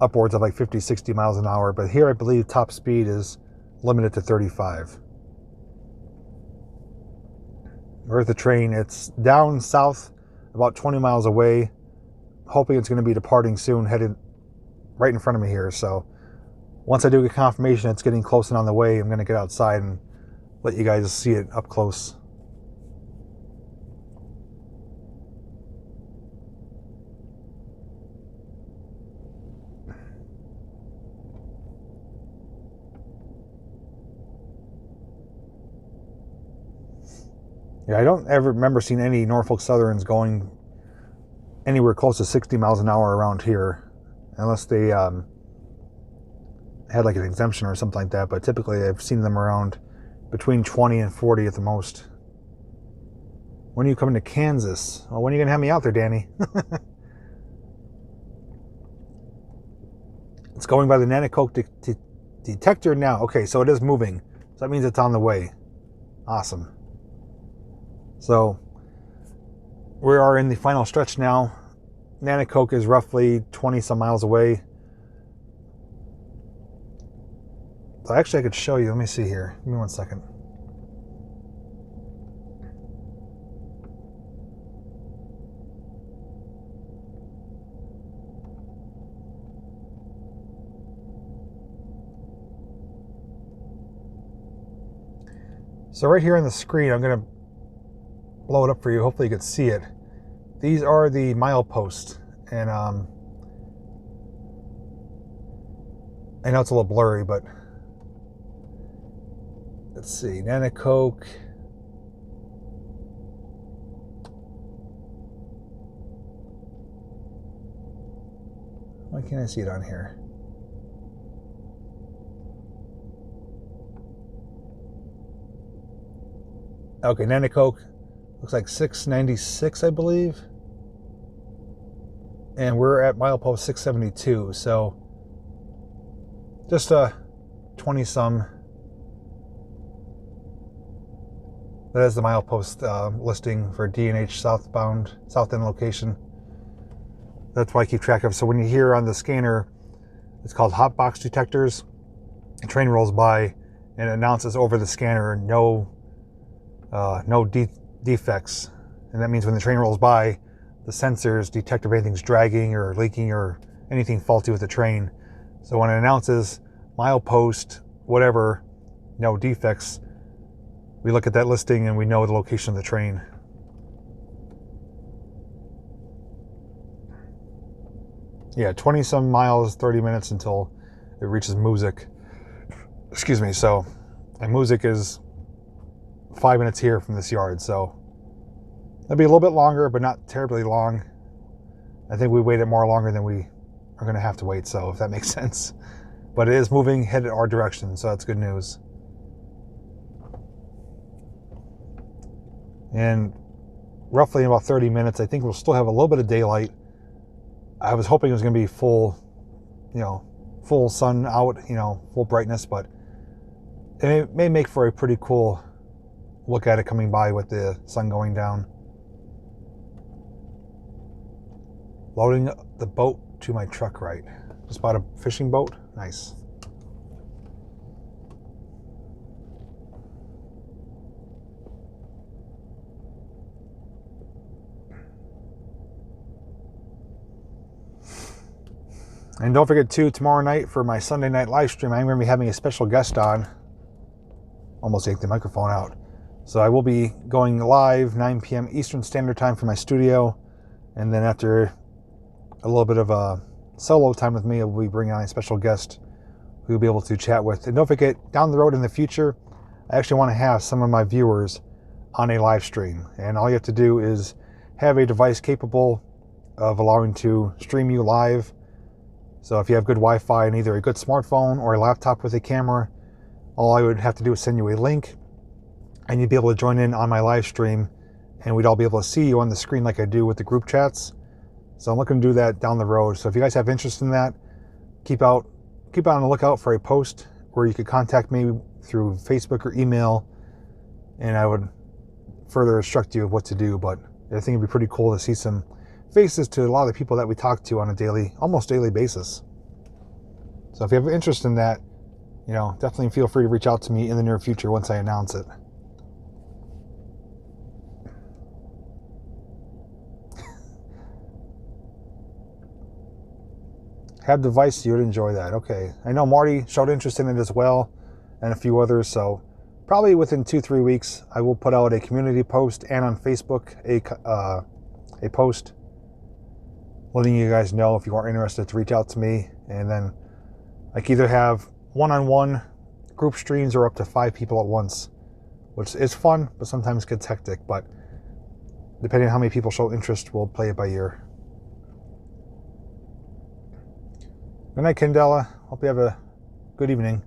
upwards of like 50, 60 miles an hour. But here I believe top speed is limited to 35. Where's the train? It's down south, about 20 miles away. Hoping it's going to be departing soon, headed right in front of me here. So once I do get confirmation it's getting close and on the way, I'm going to get outside and let you guys see it up close. Yeah, I don't ever remember seeing any Norfolk Southerns going anywhere close to 60 miles an hour around here, unless they had like an exemption or something like that. But typically I've seen them around between 20 and 40 at the most. When are you coming to Kansas? Well, when are you going to have me out there, Danny? It's going by the Nanticoke detector now. Okay, so it is moving. So that means it's on the way. Awesome. So we are in the final stretch now. Nanticoke is roughly 20 some miles away. So actually I could show you. Let me see here. Give me 1 second. So right here on the screen, I'm going to blow it up for you. Hopefully you can see it. These are the mileposts, and I know it's a little blurry, but let's see, Nanticoke. Why can't I see it on here? Okay, Nanticoke looks like 696, I believe. And we're at milepost 672, so just a 20 some. That is the milepost listing for D&H southbound, south end location. That's what I keep track of. So when you hear on the scanner, it's called hot box detectors. A train rolls by and it announces over the scanner no defects, and that means when the train rolls by, the sensors detect if anything's dragging or leaking or anything faulty with the train. So when it announces milepost whatever, no defects, we look at that listing and we know the location of the train. Yeah, 20 some miles, 30 minutes until it reaches Music. Excuse me. So, and Music is 5 minutes here from this yard, so that'll be a little bit longer, but not terribly long. I think we waited more longer than we are going to have to wait, so if that makes sense. But it is moving, headed our direction, so that's good news. And roughly in about 30 minutes, I think we'll still have a little bit of daylight. I was hoping it was going to be full, full sun out, full brightness, but it may make for a pretty cool look at it coming by with the sun going down. Loading the boat to my truck right. Just bought a fishing boat. Nice. And don't forget too, tomorrow night for my Sunday night live stream, I'm going to be having a special guest on. Almost yanked the microphone out. So I will be going live 9 p.m. Eastern Standard Time for my studio. And then after a little bit of a solo time with me, I will be bringing on a special guest who you'll be able to chat with. And don't forget, down the road in the future, I actually want to have some of my viewers on a live stream. And all you have to do is have a device capable of allowing to stream you live. So if you have good Wi-Fi and either a good smartphone or a laptop with a camera, all I would have to do is send you a link and you'd be able to join in on my live stream and we'd all be able to see you on the screen like I do with the group chats. So I'm looking to do that down the road. So if you guys have interest in that, keep out on the lookout for a post where you could contact me through Facebook or email, and I would further instruct you of what to do. But I think it'd be pretty cool to see some faces to a lot of the people that we talk to on a almost daily basis. So if you have interest in that, definitely feel free to reach out to me in the near future once I announce it. Have device, you would enjoy that. Okay. I know Marty showed interest in it as well, and a few others. So probably within 2-3 weeks, I will put out a community post and on Facebook a post letting you guys know if you are interested to reach out to me. And then I can either have one-on-one group streams or up to 5 people at once, which is fun, but sometimes gets hectic. But depending on how many people show interest, we'll play it by ear. Good night, Kendella. Hope you have a good evening.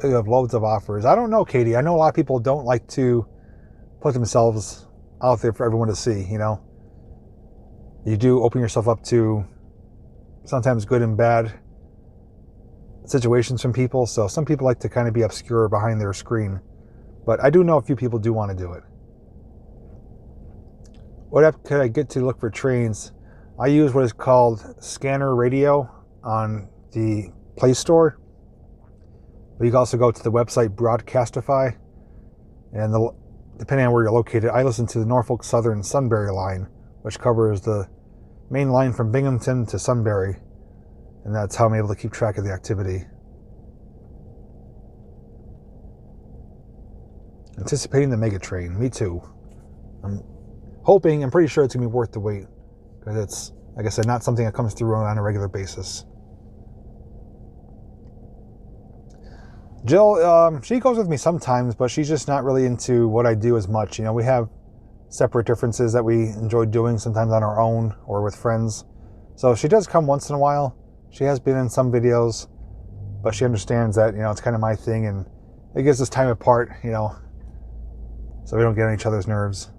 You have loads of offers. I don't know, Katie. I know a lot of people don't like to put themselves out there for everyone to see, You do open yourself up to sometimes good and bad situations from people. So some people like to kind of be obscure behind their screen. But I do know a few people do want to do it. What app could I get to look for trains? I use what is called Scanner Radio on the Play Store. But you can also go to the website Broadcastify. And depending on where you're located, I listen to the Norfolk Southern Sunbury line, which covers the main line from Binghamton to Sunbury. And that's how I'm able to keep track of the activity. Anticipating the Mega Train. Me too. I'm pretty sure it's going to be worth the wait. Because it's, like I said, not something that comes through on a regular basis. Jill, she goes with me sometimes, but she's just not really into what I do as much. We have separate differences that we enjoy doing, sometimes on our own or with friends. So she does come once in a while. She has been in some videos, but she understands that, it's kind of my thing, and it gives us time apart, so we don't get on each other's nerves.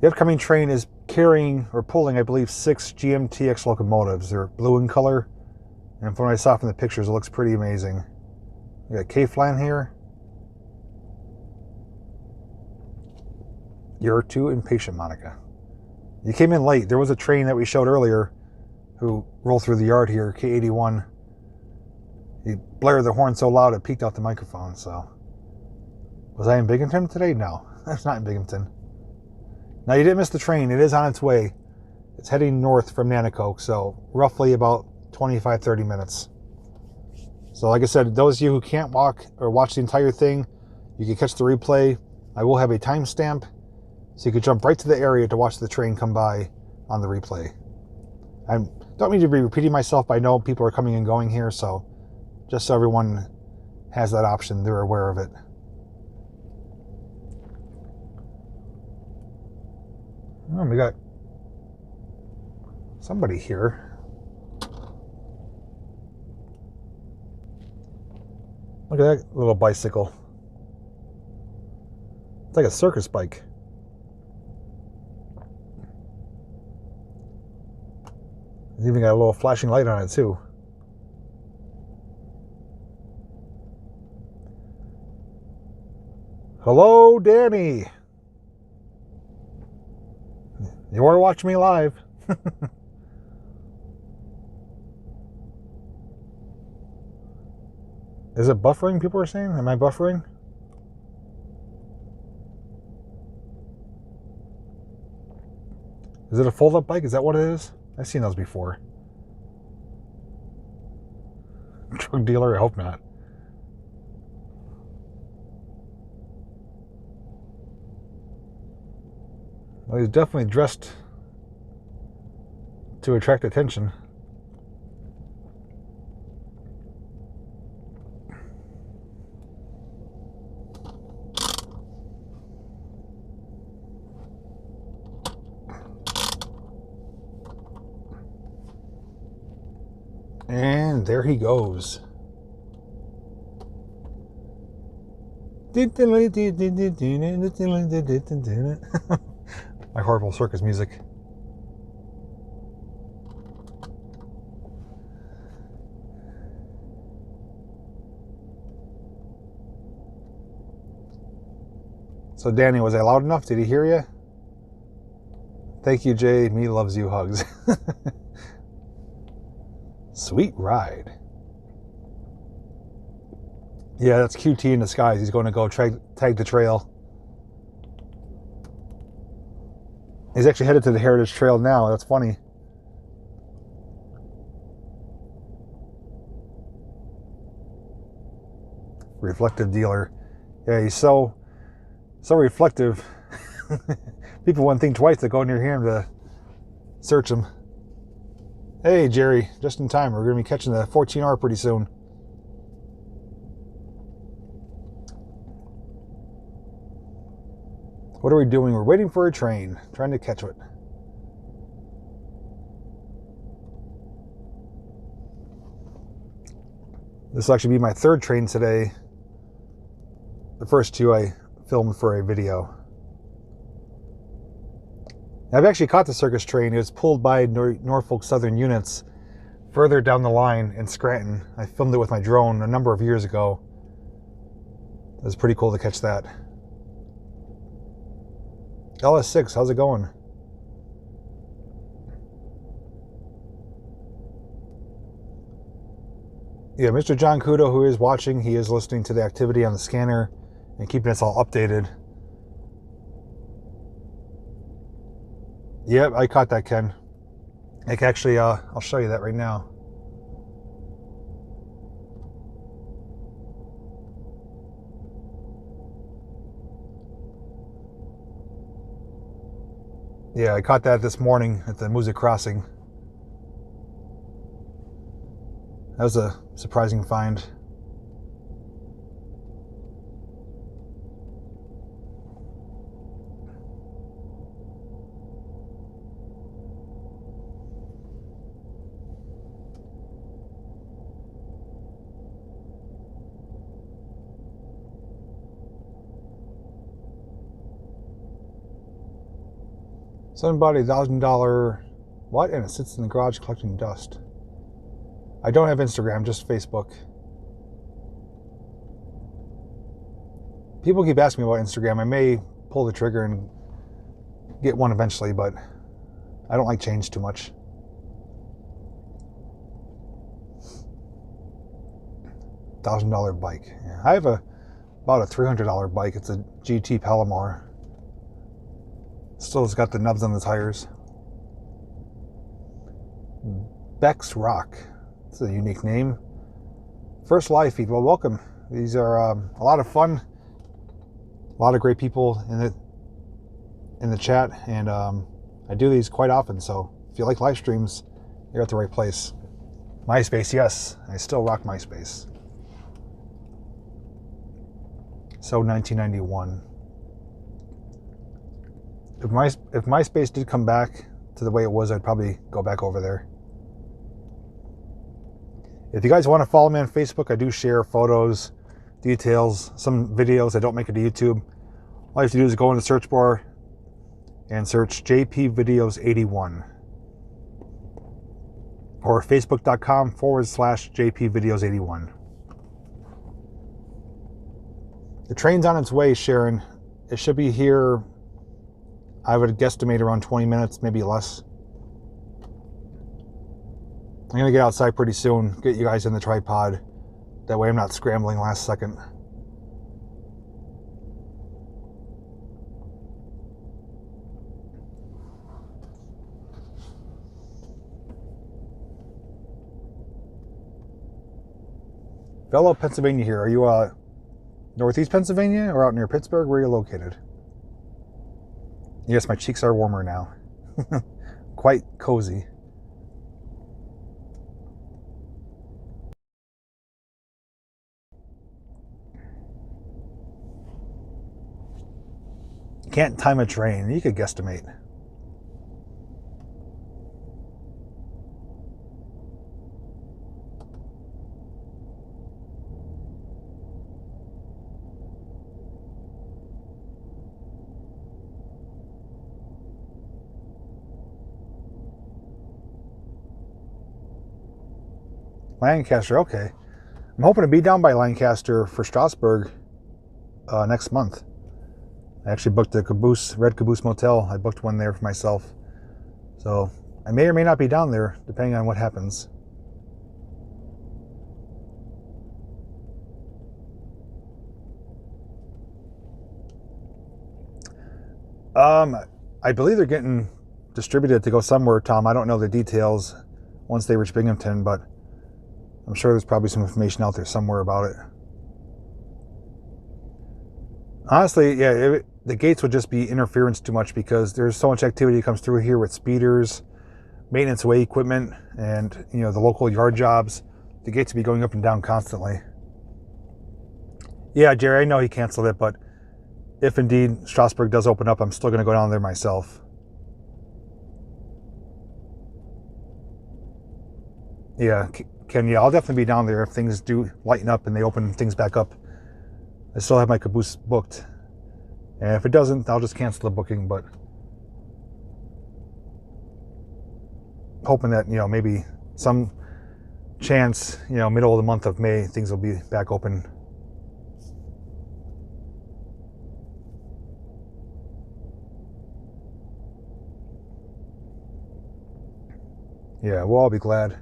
The upcoming train is carrying or pulling, I believe, 6 GMTX locomotives. They're blue in color, and from what I saw from the pictures, it looks pretty amazing. We got K-Flan here. You're too impatient, Monica. You came in late. There was a train that we showed earlier who rolled through the yard here, K81. He blared the horn so loud it peaked out the microphone, so. Was I in Binghamton today? No, that's not in Binghamton. Now, you didn't miss the train. It is on its way. It's heading north from Nanticoke, so roughly about 25-30 minutes. So like I said, those of you who can't walk or watch the entire thing, you can catch the replay. I will have a timestamp, so you can jump right to the area to watch the train come by on the replay. I don't mean to be repeating myself, but I know people are coming and going here, so just so everyone has that option, they're aware of it. Oh, we got somebody here. Look at that little bicycle. It's like a circus bike. It's even got a little flashing light on it too. Hello, Danny. You are watching me live. Is it buffering, people are saying? Am I buffering? Is it a fold-up bike? Is that what it is? I've seen those before. Drug dealer? I hope not. Well, he's definitely dressed to attract attention. And there he goes. My horrible circus music. So Danny, was I loud enough? Did he hear you? Thank you, Jay. Me loves you, hugs. Sweet ride. Yeah, that's QT in disguise. He's going to go tag the trail. He's actually headed to the Heritage Trail now. That's funny. Reflective dealer. Yeah, he's so reflective. People wouldn't think twice to go near him to search him. Hey, Jerry, just in time. We're going to be catching the 14R pretty soon. What are we doing? We're waiting for a train, trying to catch it. This will actually be my third train today. The first two I filmed for a video. I've actually caught the circus train. It was pulled by Norfolk Southern units further down the line in Scranton. I filmed it with my drone a number of years ago. It was pretty cool to catch that. LS6, how's it going? Yeah, Mr. John Kudo, who is watching, he is listening to the activity on the scanner and keeping us all updated. Yep, I caught that, Ken. Actually, I'll show you that right now. Yeah, I caught that this morning at the Music Crossing. That was a surprising find. Somebody $1,000 what? And it sits in the garage collecting dust. I don't have Instagram, just Facebook. People keep asking me about Instagram. I may pull the trigger and get one eventually, but I don't like change too much. $1,000 bike. Yeah, I have about a $300 bike. It's a GT Palomar. Still has got the nubs on the tires. Beck's Rock. It's a unique name. First live feed. Well, welcome. These are a lot of fun. A lot of great people in the chat, and I do these quite often. So if you like live streams, you're at the right place. MySpace, yes, I still rock MySpace. So 1991. If MySpace did come back to the way it was, I'd probably go back over there. If you guys want to follow me on Facebook, I do share photos, details, some videos I don't make it to YouTube. All you have to do is go in the search bar and search JPVideos 81 or facebook.com/JPVideos 81. The train's on its way, Sharon. It should be here, I would guesstimate, around 20 minutes, maybe less. I'm going to get outside pretty soon, get you guys in the tripod. That way I'm not scrambling last second. Fellow Pennsylvania here. Are you Northeast Pennsylvania or out near Pittsburgh? Where are you located? Yes, my cheeks are warmer now. Quite cozy. Can't time a train. You could guesstimate. Lancaster, okay. I'm hoping to be down by Lancaster for Strasbourg next month. I actually booked a Caboose, Red Caboose Motel. I booked one there for myself. So I may or may not be down there, depending on what happens. I believe they're getting distributed to go somewhere, Tom. I don't know the details once they reach Binghamton, but I'm sure there's probably some information out there somewhere about it. Honestly, yeah, the gates would just be interference too much because there's so much activity that comes through here with speeders, maintenance way equipment, and the local yard jobs. The gates would be going up and down constantly. Yeah, Jerry, I know he canceled it, but if indeed Strasbourg does open up, I'm still going to go down there myself. Yeah, Ken, yeah, I'll definitely be down there if things do lighten up and they open things back up. I still have my Caboose booked. And if it doesn't, I'll just cancel the booking, but hoping that, maybe some chance, middle of the month of May, things will be back open. Yeah, we'll all be glad.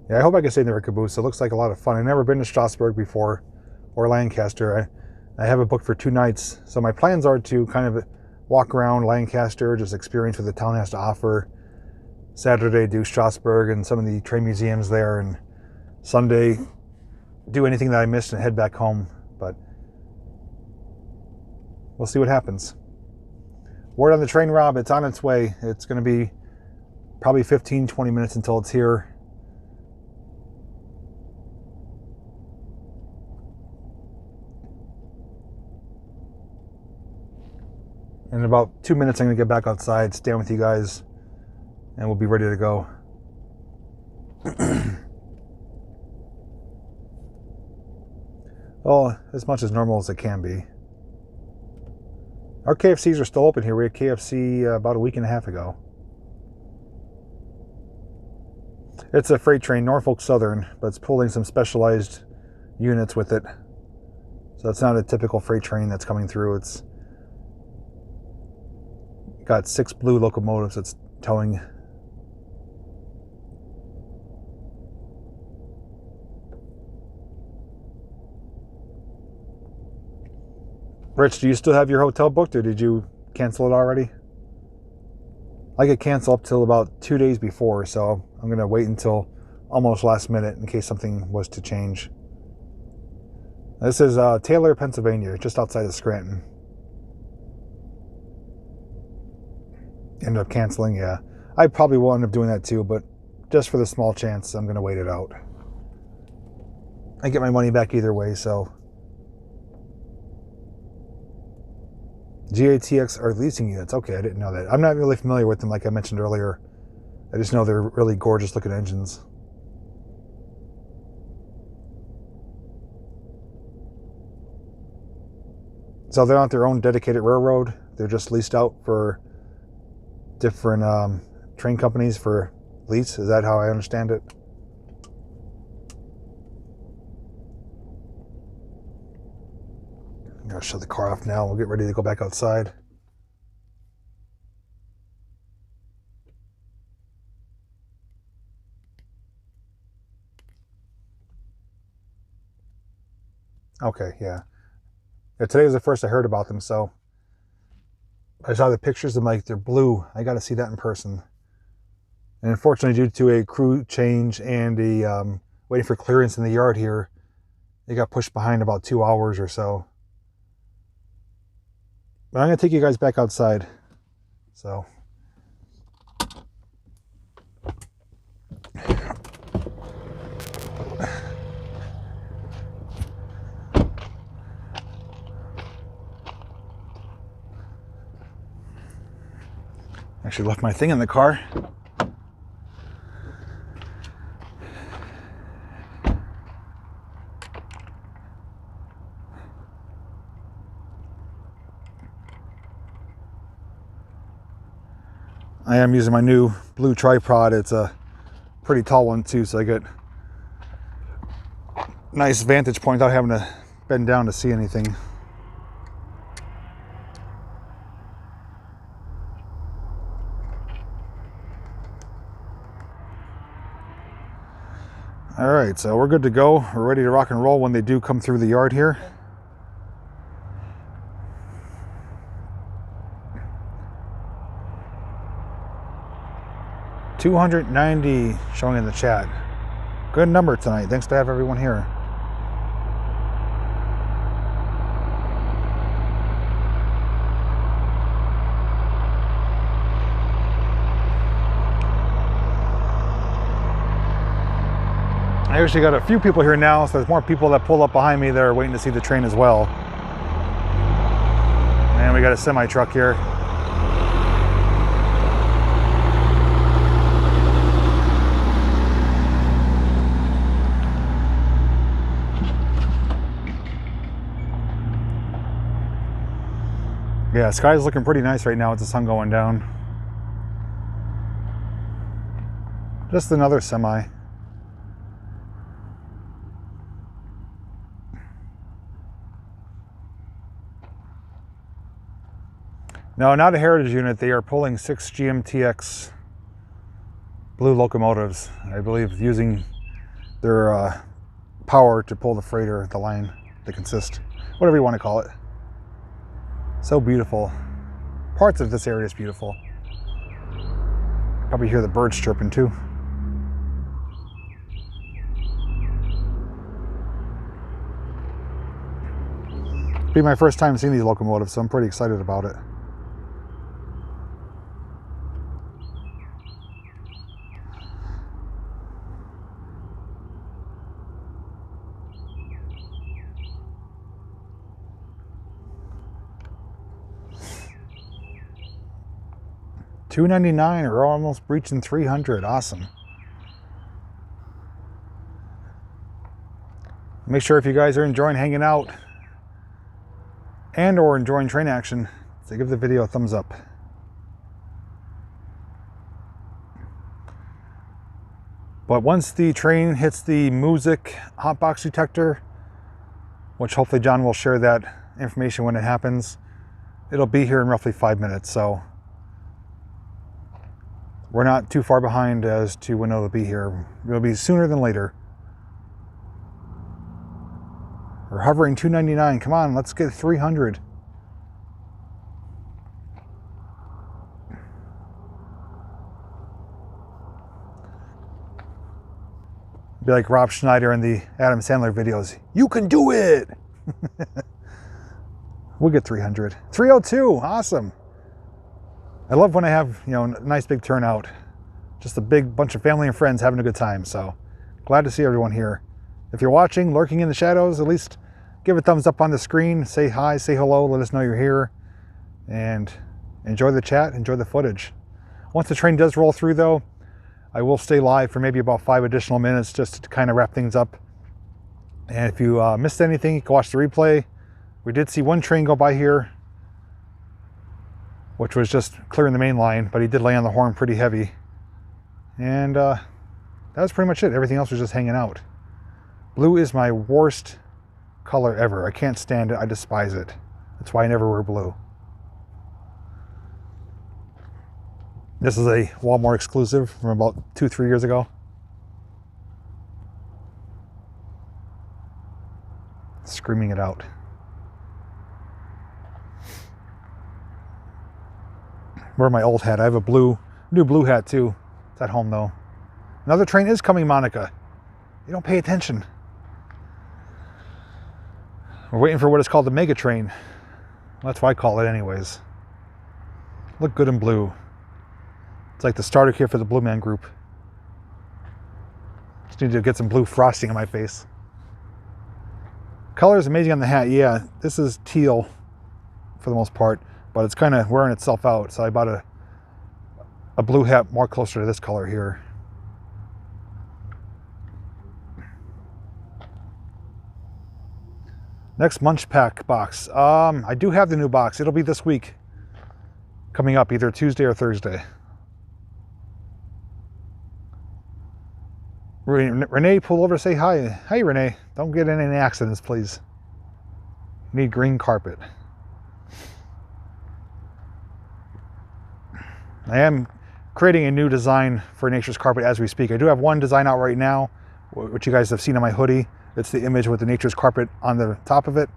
Yeah, I hope I can stay in the Caboose. It looks like a lot of fun. I've never been to Strasbourg before or Lancaster. I have it booked for 2 nights. So my plans are to kind of walk around Lancaster, just experience what the town has to offer. Saturday, do Strasbourg and some of the train museums there. And Sunday, do anything that I missed and head back home. But we'll see what happens. Word on the train, Rob, it's on its way. It's going to be probably 15-20 minutes until it's here. In about 2 minutes, I'm going to get back outside, stand with you guys, and we'll be ready to go. Well, as much as normal as it can be. Our KFCs are still open here. We had KFC about a week and a half ago. It's a freight train, Norfolk Southern, but it's pulling some specialized units with it. So it's not a typical freight train that's coming through. It's got 6 blue locomotives it's towing. Rich, do you still have your hotel booked, or did you cancel it already? I could cancel up till about 2 days before, so I'm going to wait until almost last minute in case something was to change. This is Taylor, Pennsylvania, just outside of Scranton. End up canceling, yeah. I probably will end up doing that too, but just for the small chance, I'm going to wait it out. I get my money back either way, so. GMTX are leasing units. Okay, I didn't know that. I'm not really familiar with them like I mentioned earlier. I just know they're really gorgeous looking engines. So they're not their own dedicated railroad. They're just leased out for different train companies for lease. Is that how I understand it? I'm going to shut the car off now. We'll get ready to go back outside. Okay, yeah. Today was the first I heard about them, so I saw the pictures. I'm like, they're blue. I got to see that in person. And unfortunately, due to a crew change and a waiting for clearance in the yard here, they got pushed behind about 2 hours or so. But I'm going to take you guys back outside. So. Actually left my thing in the car. I am using my new blue tripod. It's a pretty tall one too, so I get nice vantage point without having to bend down to see anything. All right, so we're good to go. We're ready to rock and roll when they do come through the yard here. $290 showing in the chat. Good number tonight. Thanks to have everyone here. I actually got a few people here now, so there's more people that pull up behind me that are waiting to see the train as well. And we got a semi truck here. Yeah, sky's looking pretty nice right now with the sun going down. Just another semi. No, not a heritage unit. They are pulling 6 GMTX blue locomotives, I believe, using their power to pull the freighter, the line they consist, whatever you want to call it. So beautiful. Parts of this area is beautiful. Probably hear the birds chirping too. It'll be my first time seeing these locomotives, so I'm pretty excited about it. $299, or almost breaching 300. Awesome. Make sure if you guys are enjoying hanging out and or enjoying train action, to give the video a thumbs up. But once the train hits the music hotbox detector, which hopefully John will share that information when it happens, it'll be here in roughly 5 minutes. So we're not too far behind as to when it'll be here. It'll be sooner than later. We're hovering $299. Come on, let's get 300. Be like Rob Schneider in the Adam Sandler videos. You can do it! We'll get 300. 302, awesome. I love when I have, a nice big turnout. Just a big bunch of family and friends having a good time. So glad to see everyone here. If you're watching, lurking in the shadows, at least give a thumbs up on the screen. Say hi, say hello, let us know you're here. And enjoy the chat, enjoy the footage. Once the train does roll through though, I will stay live for maybe about 5 additional minutes just to kind of wrap things up. And if you missed anything, you can watch the replay. We did see one train go by here, which was just clearing the main line, but he did lay on the horn pretty heavy. And that was pretty much it. Everything else was just hanging out. Blue is my worst color ever. I can't stand it. I despise it. That's why I never wear blue. This is a Walmart exclusive from about 2-3 years ago. Screaming it out. Wear my old hat. I have a new blue hat too. It's at home though. Another train is coming, Monica. You don't pay attention. We're waiting for what is called the mega train. That's what I call it anyways. Look good in blue. It's like the starter kit for the Blue Man Group. Just need to get some blue frosting on my face. Color is amazing on the hat. Yeah, this is teal for the most part, but it's kind of wearing itself out. So I bought a blue hat more closer to this color here. Next Munch Pack box. I do have the new box. It'll be this week. Coming up either Tuesday or Thursday. Renee, pull over to say hi. Hi, Renee. Don't get in any accidents, please. You need green carpet. I am creating a new design for Nature's Carpet as we speak. I do have one design out right now, which you guys have seen on my hoodie. It's the image with the Nature's Carpet on the top of it.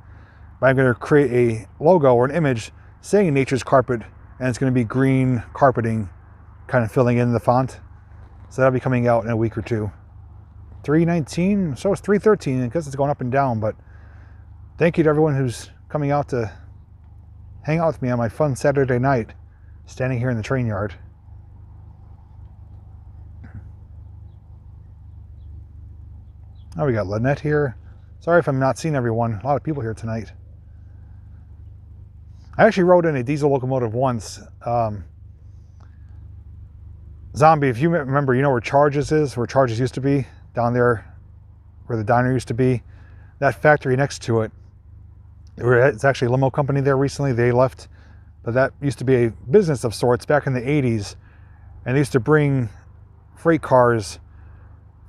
But I'm going to create a logo or an image saying Nature's Carpet, and it's going to be green carpeting, kind of filling in the font. So that'll be coming out in a week or two. 319, so it's 313 because it's going up and down. But thank you to everyone who's coming out to hang out with me on my fun Saturday night, standing here in the train yard. Oh, we got Lynette here. Sorry if I'm not seeing everyone. A lot of people here tonight. I actually rode in a diesel locomotive once. Zombie, if you remember, you know where Charges is, where Charges used to be, down there where the diner used to be. That factory next to it, it's actually a limo company there recently. They left, but that used to be a business of sorts back in the 80s. And they used to bring freight cars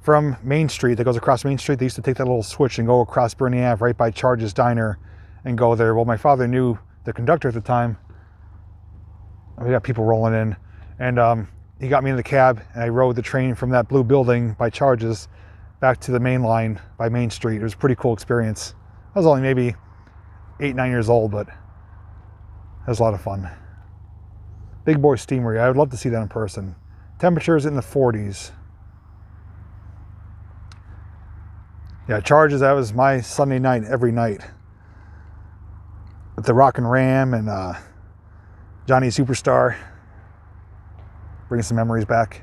from Main Street, that goes across Main Street. They used to take that little switch and go across Bernie Ave right by Charges Diner and go there. Well, my father knew the conductor at the time. We got people rolling in, and he got me in the cab, and I rode the train from that blue building by Charges back to the main line by Main Street. It was a pretty cool experience. I was only maybe 8, 9 years old, but it was a lot of fun. Big Boy Steamery. I would love to see that in person. Temperatures in the 40s. Yeah, Charges, that was my Sunday night every night. With the Rock and Ram and Johnny Superstar. Bringing some memories back.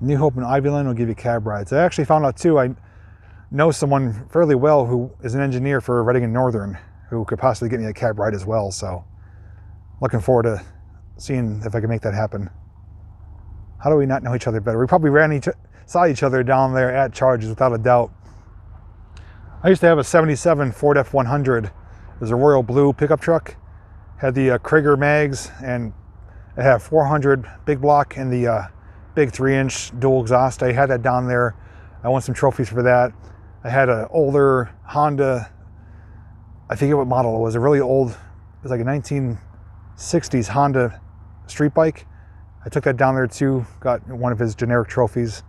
New Hope and Ivyland will give you cab rides. I actually found out too, I know someone fairly well who is an engineer for Reading and Northern who could possibly get me a cab ride as well. So looking forward to seeing if I can make that happen. How do we not know each other better? We probably saw each other down there at Charges without a doubt. I used to have a 77 Ford F100. It was a royal blue pickup truck. Had the Krieger mags, and it had 400 big block and the big 3-inch dual exhaust. I had that down there. I won some trophies for that. I had an older Honda, I forget what model it was, a really old, it was like a 1960s Honda street bike. I took that down there too, got one of his generic trophies.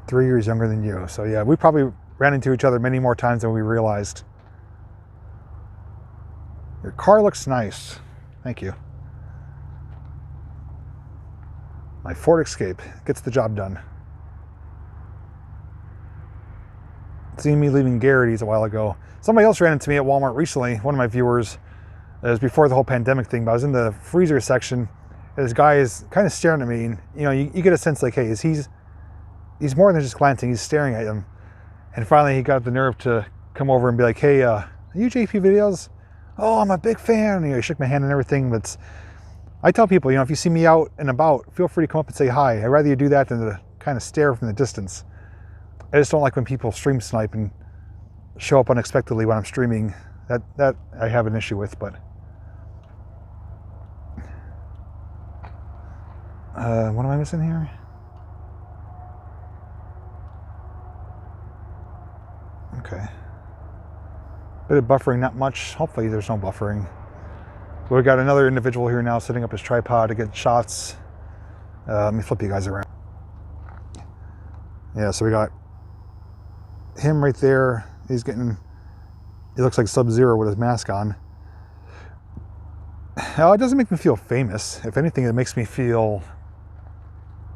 3 years younger than you. So yeah, we probably ran into each other many more times than we realized. Your car looks nice. Thank you. My Ford Escape gets the job done. Seeing me leaving Garrity's a while ago. Somebody else ran into me at Walmart recently, one of my viewers. It was before the whole pandemic thing, but I was in the freezer section. And this guy is kind of staring at me, and you know, you get a sense like, hey, he's more than just glancing, he's staring at him. And finally he got the nerve to come over and be like, hey, are you JPVideos? Oh, I'm a big fan. You know, he shook my hand and everything. But I tell people, you know, if you see me out and about, feel free to come up and say hi. I'd rather you do that than to kind of stare from the distance. I just don't like when people stream snipe and show up unexpectedly when I'm streaming. That I have an issue with, but what am I missing here? Okay. Bit of buffering, not much. Hopefully there's no buffering. But we got another individual here now setting up his tripod to get shots. Let me flip you guys around. Yeah, so we got him right there. He looks like Sub-Zero with his mask on. It doesn't make me feel famous. If anything, it makes me feel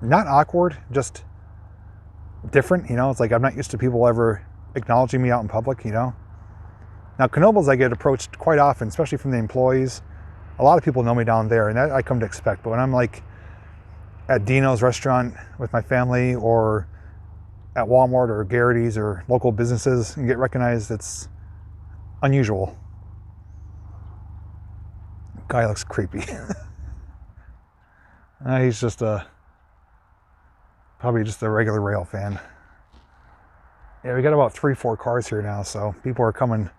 not awkward, just different. You know, it's like I'm not used to people ever acknowledging me out in public, you know. Now, Knoebels, I get approached quite often, especially from the employees. A lot of people know me down there, and that I come to expect. But when I'm like at Dino's restaurant with my family, or at Walmart or Garrity's or local businesses and get recognized, it's unusual. Guy looks creepy. He's just probably just a regular rail fan. Yeah, we got about 3-4 cars here now, so people are coming.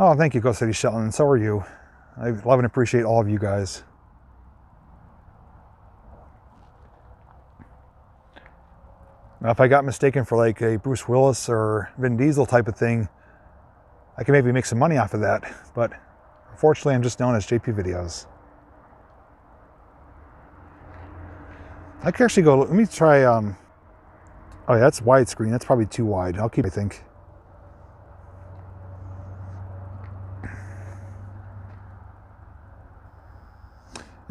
Oh, thank you, Ghost City Shelton, and so are you. I love and appreciate all of you guys. Now, if I got mistaken for like a Bruce Willis or Vin Diesel type of thing, I can maybe make some money off of that, but unfortunately I'm just known as JPVideos. I could actually go, let me try, oh yeah, that's widescreen, that's probably too wide. I'll keep, I think.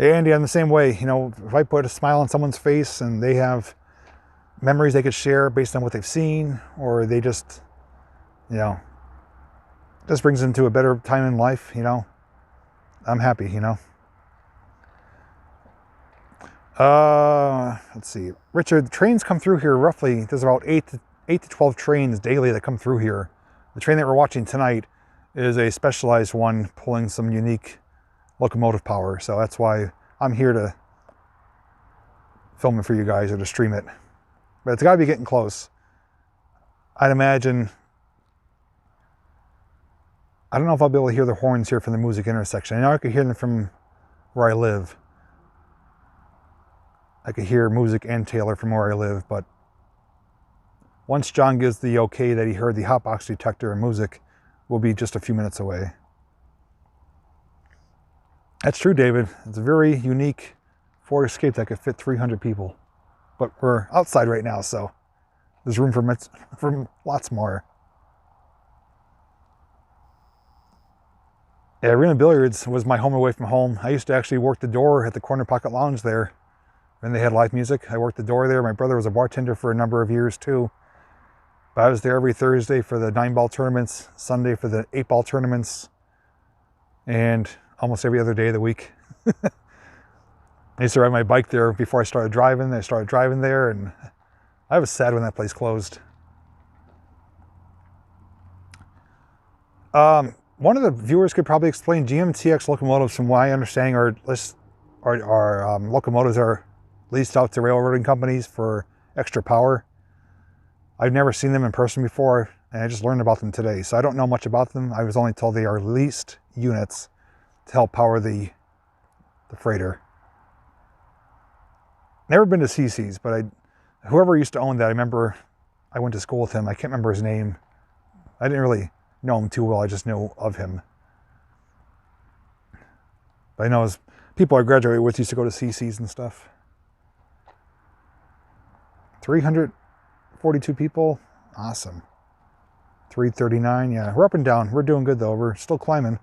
And yeah, in the same way, you know, if I put a smile on someone's face and they have memories they could share based on what they've seen, or they just, you know, just brings them to a better time in life, you know, I'm happy, you know. Let's see. Richard, trains come through here roughly, there's about 8 to 12 trains daily that come through here. The train that we're watching tonight is a specialized one pulling some unique locomotive power, so that's why I'm here to film it for you guys or to stream it. But it's got to be getting close. I'd imagine, I don't know if I'll be able to hear the horns here from the music intersection. I know I could hear them from where I live. I could hear music and Taylor from where I live, but once John gives the okay that he heard the hotbox detector and music, we'll be just a few minutes away. That's true, David. It's a very unique Ford Escape that could fit 300 people. But we're outside right now, so there's room for lots more. Yeah, Arena Billiards was my home away from home. I used to actually work the door at the Corner Pocket Lounge there when they had live music. I worked the door there. My brother was a bartender for a number of years too. But I was there every Thursday for the 9-ball tournaments, Sunday for the 8-ball tournaments, and almost every other day of the week. I used to ride my bike there before I started driving. I started driving there, and I was sad when that place closed. One of the viewers could probably explain GMTX locomotives. From my understanding, are locomotives are leased out to railroading companies for extra power. I've never seen them in person before, and I just learned about them today. So I don't know much about them. I was only told they are leased units to help power the freighter. Never been to CC's, but whoever used to own that, I remember I went to school with him. I can't remember his name. I didn't really know him too well. I just know of him. But I know his people I graduated with used to go to CC's and stuff. 342 people. Awesome. 339. Yeah, we're up and down. We're doing good though. We're still climbing.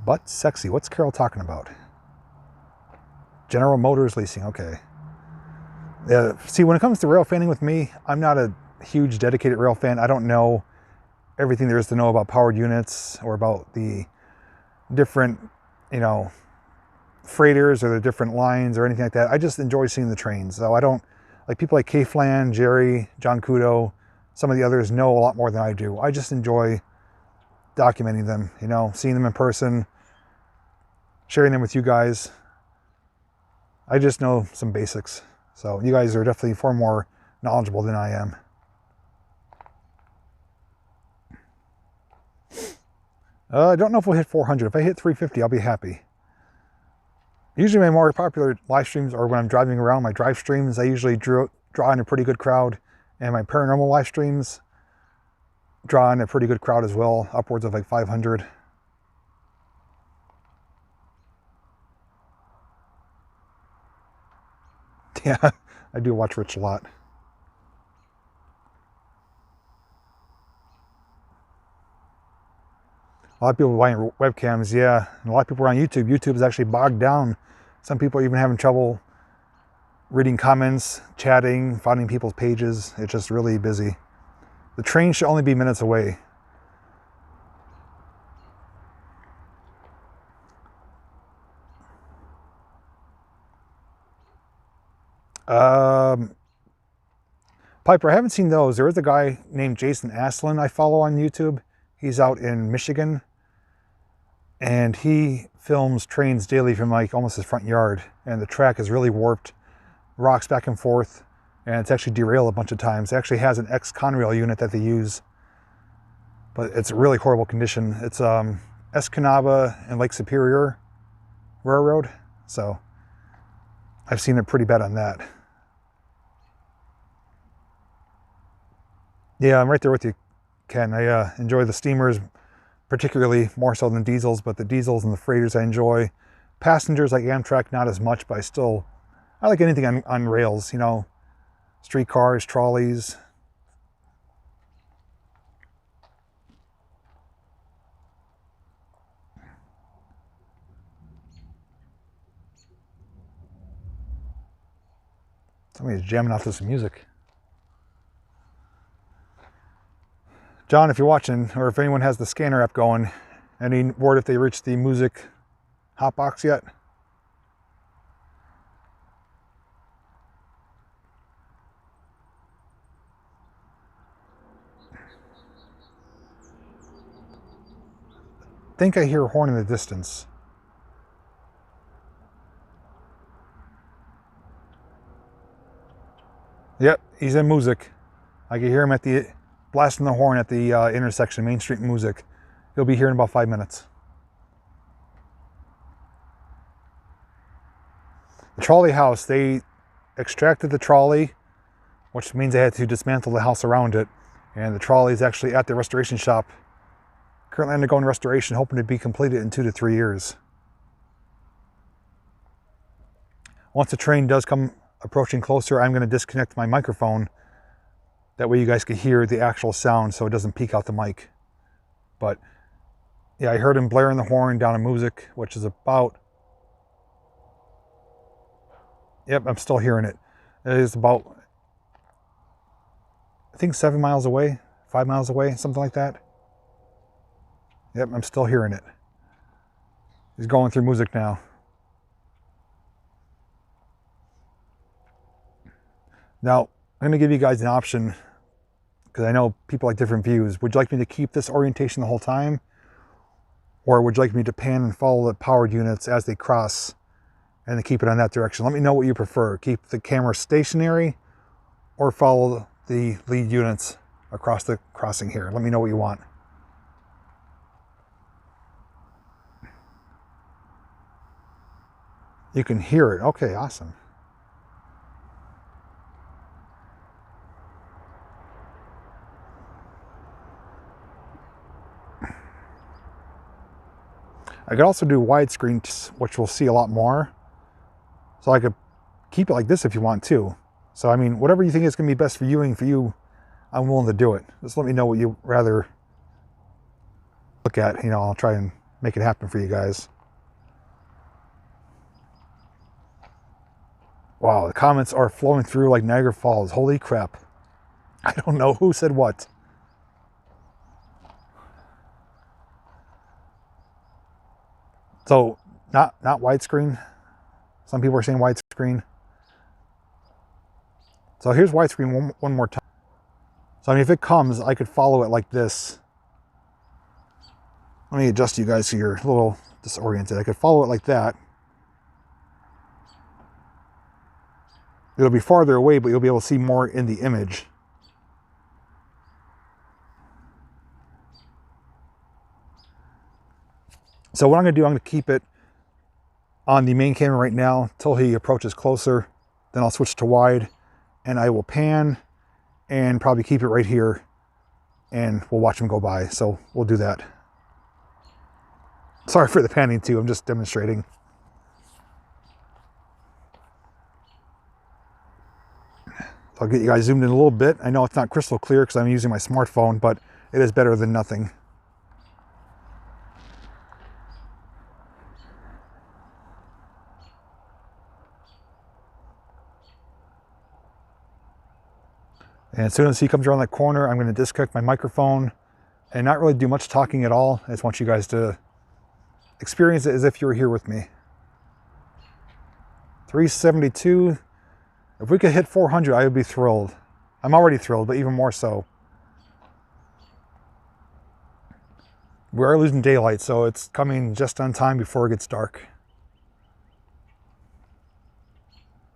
But sexy. What's Carol talking about? General Motors leasing. Okay. Yeah. See, when it comes to rail fanning with me, I'm not a huge dedicated rail fan. I don't know everything there is to know about powered units or about the different, you know, freighters or the different lines or anything like that. I just enjoy seeing the trains. So I don't, like people like Kay Flan, Jerry, John Kudo, some of the others know a lot more than I do. I just enjoy documenting them, you know, seeing them in person, sharing them with you guys. I just know some basics. So you guys are definitely far more knowledgeable than I am. I don't know if we'll hit 400. If I hit 350, I'll be happy. Usually my more popular live streams are when I'm driving around. My drive streams, I usually draw in a pretty good crowd. And my paranormal live streams draw in a pretty good crowd as well, upwards of like 500. Yeah, I do watch Rich a lot. A lot of people buying webcams, yeah. And a lot of people are on YouTube. YouTube is actually bogged down. Some people are even having trouble reading comments, chatting, finding people's pages. It's just really busy. The train should only be minutes away. Piper, I haven't seen those. There is a guy named Jason Aslin I follow on YouTube. He's out in Michigan, and he films trains daily from like almost his front yard, and the track is really warped, rocks back and forth, and it's actually derailed a bunch of times. It actually has an X-Conrail unit that they use, but it's a really horrible condition. It's Escanaba and Lake Superior Railroad, so I've seen it pretty bad on that. Yeah, I'm right there with you, Ken. I enjoy the steamers, particularly more so than diesels, but the diesels and the freighters I enjoy. Passengers like Amtrak, not as much, but I like anything on rails, you know, streetcars, trolleys. Somebody's jamming out to some music. John, if you're watching, or if anyone has the scanner app going, any word if they reached the music hotbox yet? I think I hear a horn in the distance. Yep, he's in music. I can hear him blasting the horn at the intersection, Main Street music. He'll be here in about 5 minutes. The trolley house, they extracted the trolley, which means they had to dismantle the house around it. And the trolley is actually at the restoration shop, currently undergoing restoration, hoping to be completed in 2 to 3 years. Once the train does come approaching closer, I'm going to disconnect my microphone. That way you guys can hear the actual sound so it doesn't peak out the mic. But yeah, I heard him blaring the horn down in music, which is about... Yep, I'm still hearing it. It is about, I think 7 miles away, 5 miles away, something like that. Yep, I'm still hearing it. He's going through music now. Now, I'm going to give you guys an option, because I know people like different views. Would you like me to keep this orientation the whole time? Or would you like me to pan and follow the powered units as they cross and to keep it on that direction? Let me know what you prefer. Keep the camera stationary or follow the lead units across the crossing here. Let me know what you want. You can hear it. Okay, awesome. I could also do widescreen, which we'll see a lot more. So I could keep it like this if you want to. So I mean, whatever you think is going to be best for viewing for you, I'm willing to do it. Just let me know what you'd rather look at. You know, I'll try and make it happen for you guys. Wow, the comments are flowing through like Niagara Falls. Holy crap. I don't know who said what. So, not widescreen. Some people are saying widescreen. So here's widescreen one more time. So I mean, if it comes, I could follow it like this. Let me adjust you guys so you're a little disoriented. I could follow it like that. It'll be farther away, but you'll be able to see more in the image. So what I'm going to do, I'm going to keep it on the main camera right now till he approaches closer. Then I'll switch to wide and I will pan and probably keep it right here and we'll watch him go by. So we'll do that. Sorry for the panning too. I'm just demonstrating. So I'll get you guys zoomed in a little bit. I know it's not crystal clear because I'm using my smartphone, but it is better than nothing. And as soon as he comes around that corner, I'm going to disconnect my microphone and not really do much talking at all. I just want you guys to experience it as if you were here with me. 372. If we could hit 400, I would be thrilled. I'm already thrilled, but even more so. We are losing daylight, so it's coming just on time before it gets dark.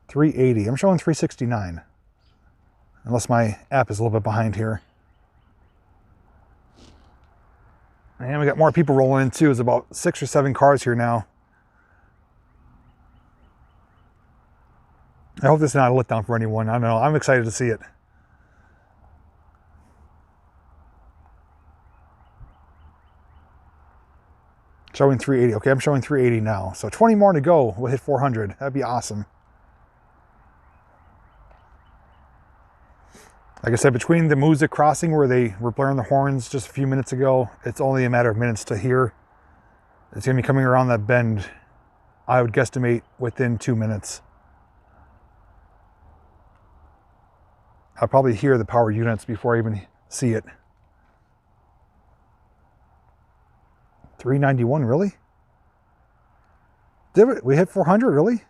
380. I'm showing 369. unless my app is a little bit behind here. And we got more people rolling in too. There's about 6 or 7 cars here now. I hope this is not a letdown for anyone. I don't know. I'm excited to see it. Showing 380. Okay, I'm showing 380 now. So 20 more to go. We'll hit 400. That'd be awesome. Like I said, between the Musa crossing where they were blaring the horns just a few minutes ago, it's only a matter of minutes to here. It's going to be coming around that bend, I would guesstimate, within 2 minutes. I'll probably hear the power units before I even see it. 391, really? Did we hit 400, really?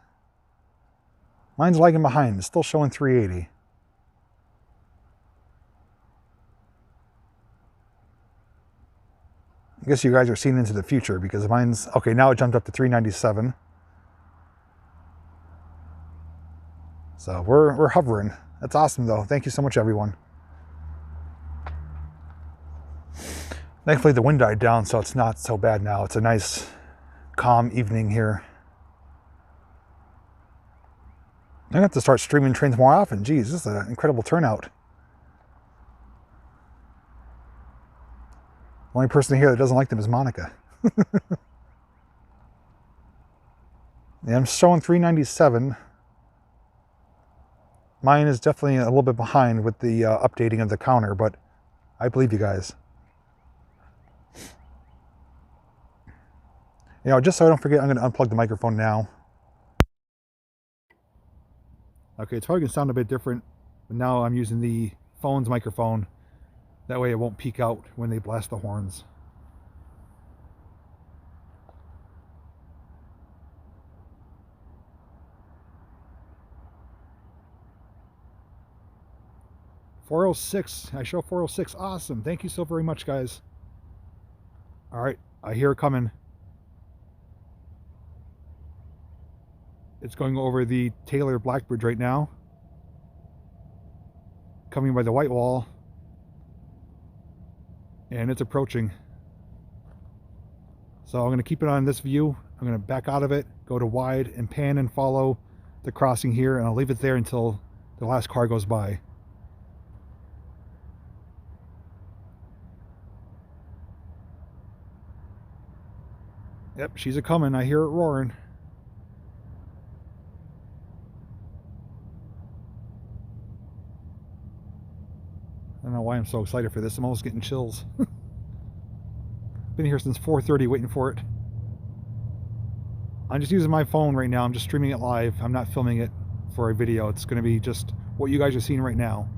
Mine's lagging behind. It's still showing 380. I guess you guys are seeing into the future because mine's, okay, now it jumped up to 397. So we're hovering. That's awesome though. Thank you so much, everyone. Thankfully the wind died down, so it's not so bad now. It's a nice, calm evening here. I'm gonna have to start streaming trains more often. Geez, this is an incredible turnout. The only person here that doesn't like them is Monica. Yeah, I'm showing 397. Mine is definitely a little bit behind with the updating of the counter, but I believe you guys. You know, just so I don't forget, I'm going to unplug the microphone now. Okay, it's probably going to sound a bit different, but now I'm using the phone's microphone. That way it won't peak out when they blast the horns. .406, I show 406, awesome. Thank you so very much, guys. All right, I hear it coming. It's going over the Taylor Black Bridge right now. Coming by the white wall. And it's approaching. So I'm going to keep it on this view. I'm going to back out of it, go to wide and pan and follow the crossing here, and I'll leave it there until the last car goes by. Yep, she's a coming. I hear it roaring. I don't know why I'm so excited for this. I'm almost getting chills. Been here since 4:30 waiting for it. I'm just using my phone right now. I'm just streaming it live. I'm not filming it for a video. It's going to be just what you guys are seeing right now.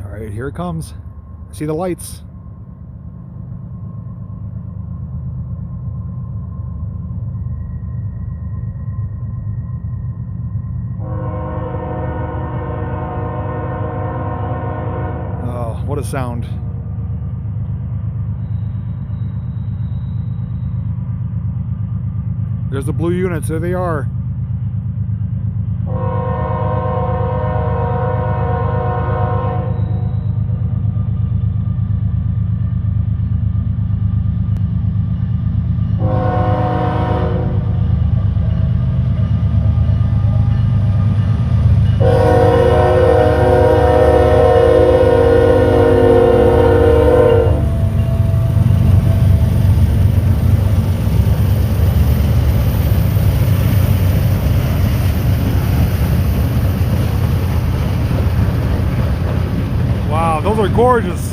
All right, here it comes. I see the lights. Oh, what a sound. There's the blue units. There they are. Those are gorgeous.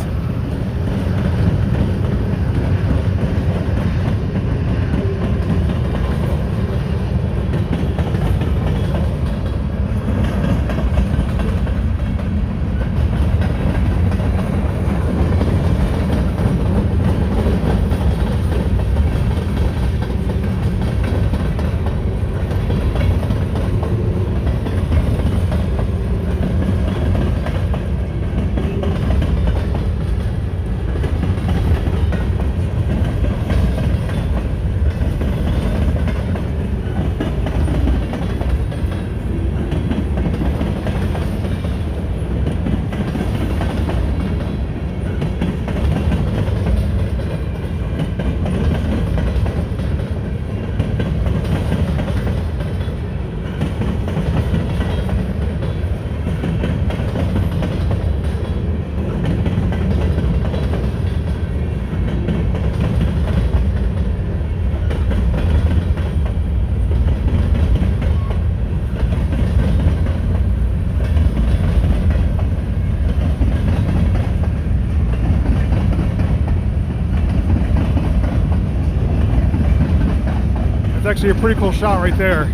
It's actually a pretty cool shot right there.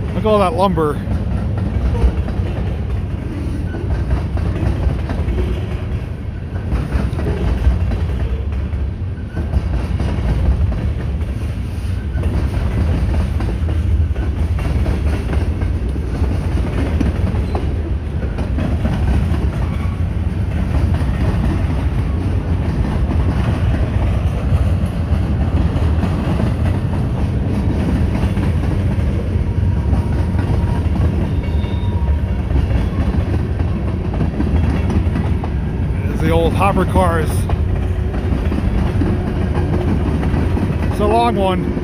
Look at all that lumber. The old hopper cars. It's a long one.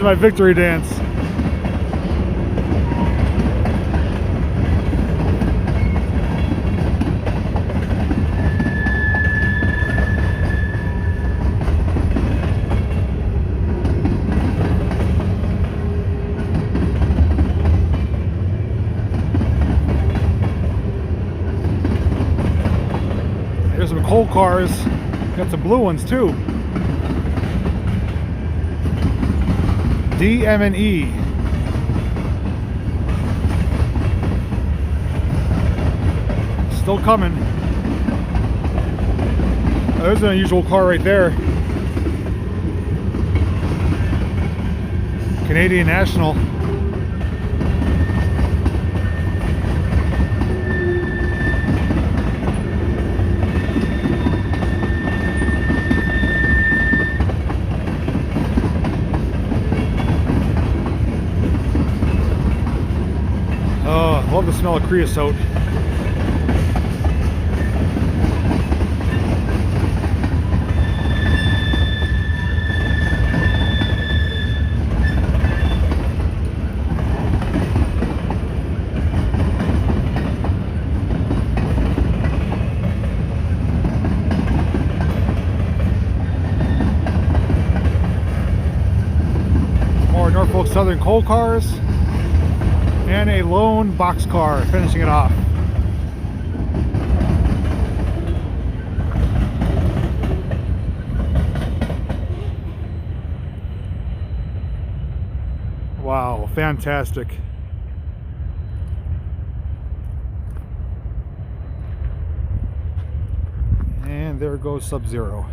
My victory dance. Here's some coal cars. Got some blue ones too. DM&E. Still coming. Oh, there's an unusual car right there. Canadian National. Oh, I love the smell of creosote. More Norfolk Southern coal cars. And a lone boxcar finishing it off. Wow, fantastic. And there goes Sub-Zero.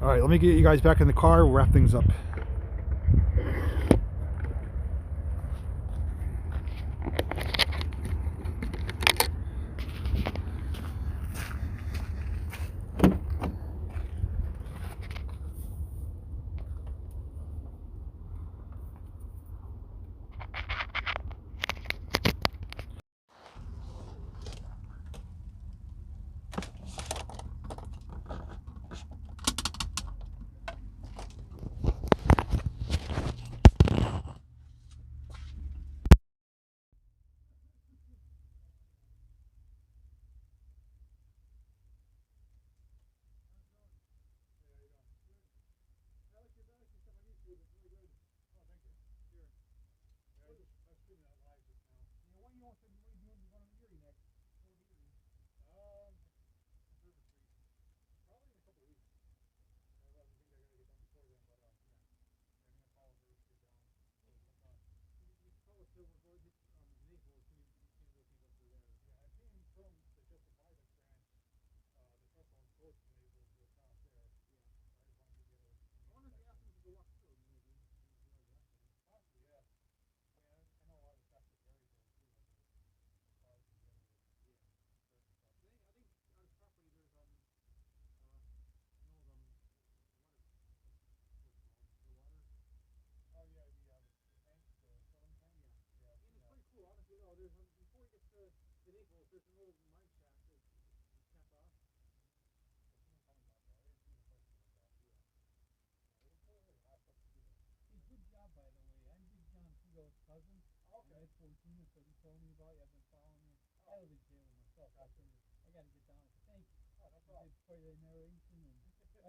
All right, let me get you guys back in the car. We'll wrap things up.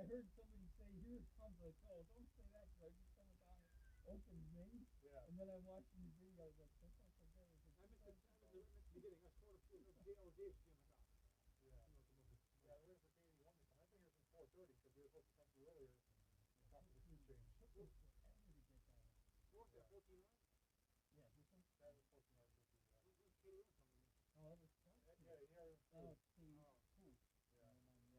I heard somebody say, here it comes, like, oh, don't say that, because I just coming down an open main, and then I watched the video, I was like, that's not so good. I missed the beginning, I sort of feel the JLD came out. Yeah, we're in for K81 this time. I've been here since 4:30, because we were supposed to come through earlier, talk to the food change. What was that, 14 hours? Yeah, this one? That was 14 hours. Where's K81 coming in? Oh, that was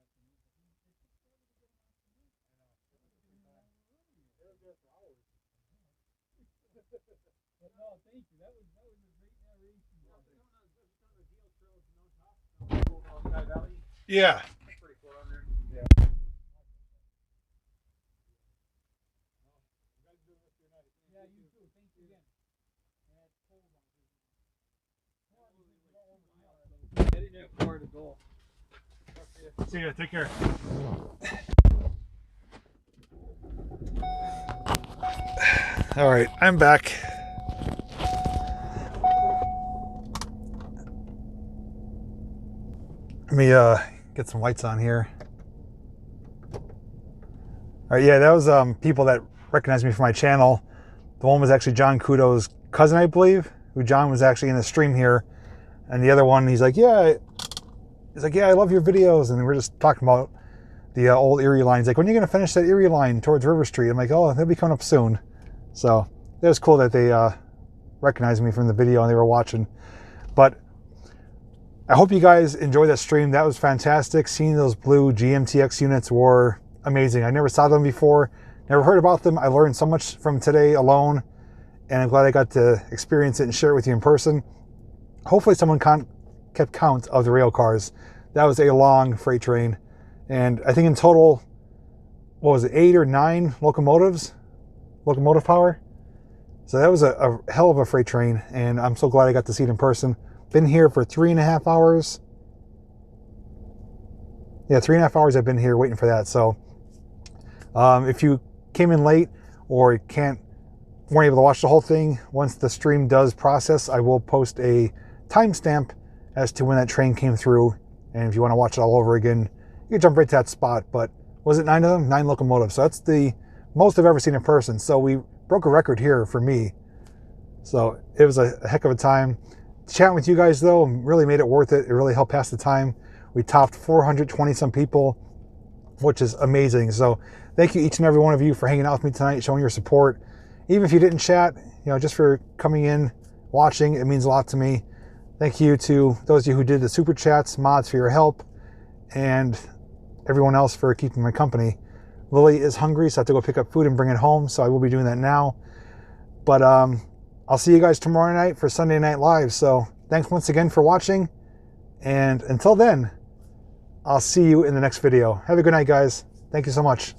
fun. Yeah, oh, it's K2. But no, thank you. That was a great narration. Yeah, but there's a deal trails in Norfolk, Sky Valley. Yeah. That's pretty cool on there. Yeah. Yeah, you too. Thank you again. And it's cold on here. I didn't have far to go. See ya. Take care. All right, I'm back. Let me get some lights on here. All right, yeah, that was people that recognized me from my channel. The one was actually John Kudo's cousin, I believe, who John was actually in the stream here. And the other one, he's like, yeah, I love your videos. And we're just talking about the old Erie line. He's like, when are you going to finish that Erie line towards River Street? I'm like, oh, they'll be coming up soon. So it was cool that they recognized me from the video and they were watching. But I hope you guys enjoyed that stream. That was fantastic. Seeing those blue GMTX units were amazing. I never saw them before, never heard about them. I learned so much from today alone, and I'm glad I got to experience it and share it with you in person. Hopefully someone kept count of the rail cars. That was a long freight train. And I think in total, what was it, 8 or 9 locomotive power? So that was a hell of a freight train, and I'm so glad I got to see it in person. Been here for 3.5 hours. Yeah, 3.5 hours I've been here waiting for that. So if you came in late or weren't able to watch the whole thing, once the stream does process, I will post a timestamp as to when that train came through. And if you want to watch it all over again, you can jump right to that spot. But was it 9 of them? 9 locomotives. So that's the most I've ever seen in person. So we broke a record here for me. So it was a heck of a time. Chatting with you guys though really made it worth it. It really helped pass the time. We topped 420 some people, which is amazing. So thank you each and every one of you for hanging out with me tonight, showing your support. Even if you didn't chat, just for coming in, watching, it means a lot to me. Thank you to those of you who did the super chats, mods for your help, and everyone else for keeping my company. Lily is hungry, so I have to go pick up food and bring it home. So I will be doing that now. But I'll see you guys tomorrow night for Sunday Night Live. So thanks once again for watching. And until then, I'll see you in the next video. Have a good night, guys. Thank you so much.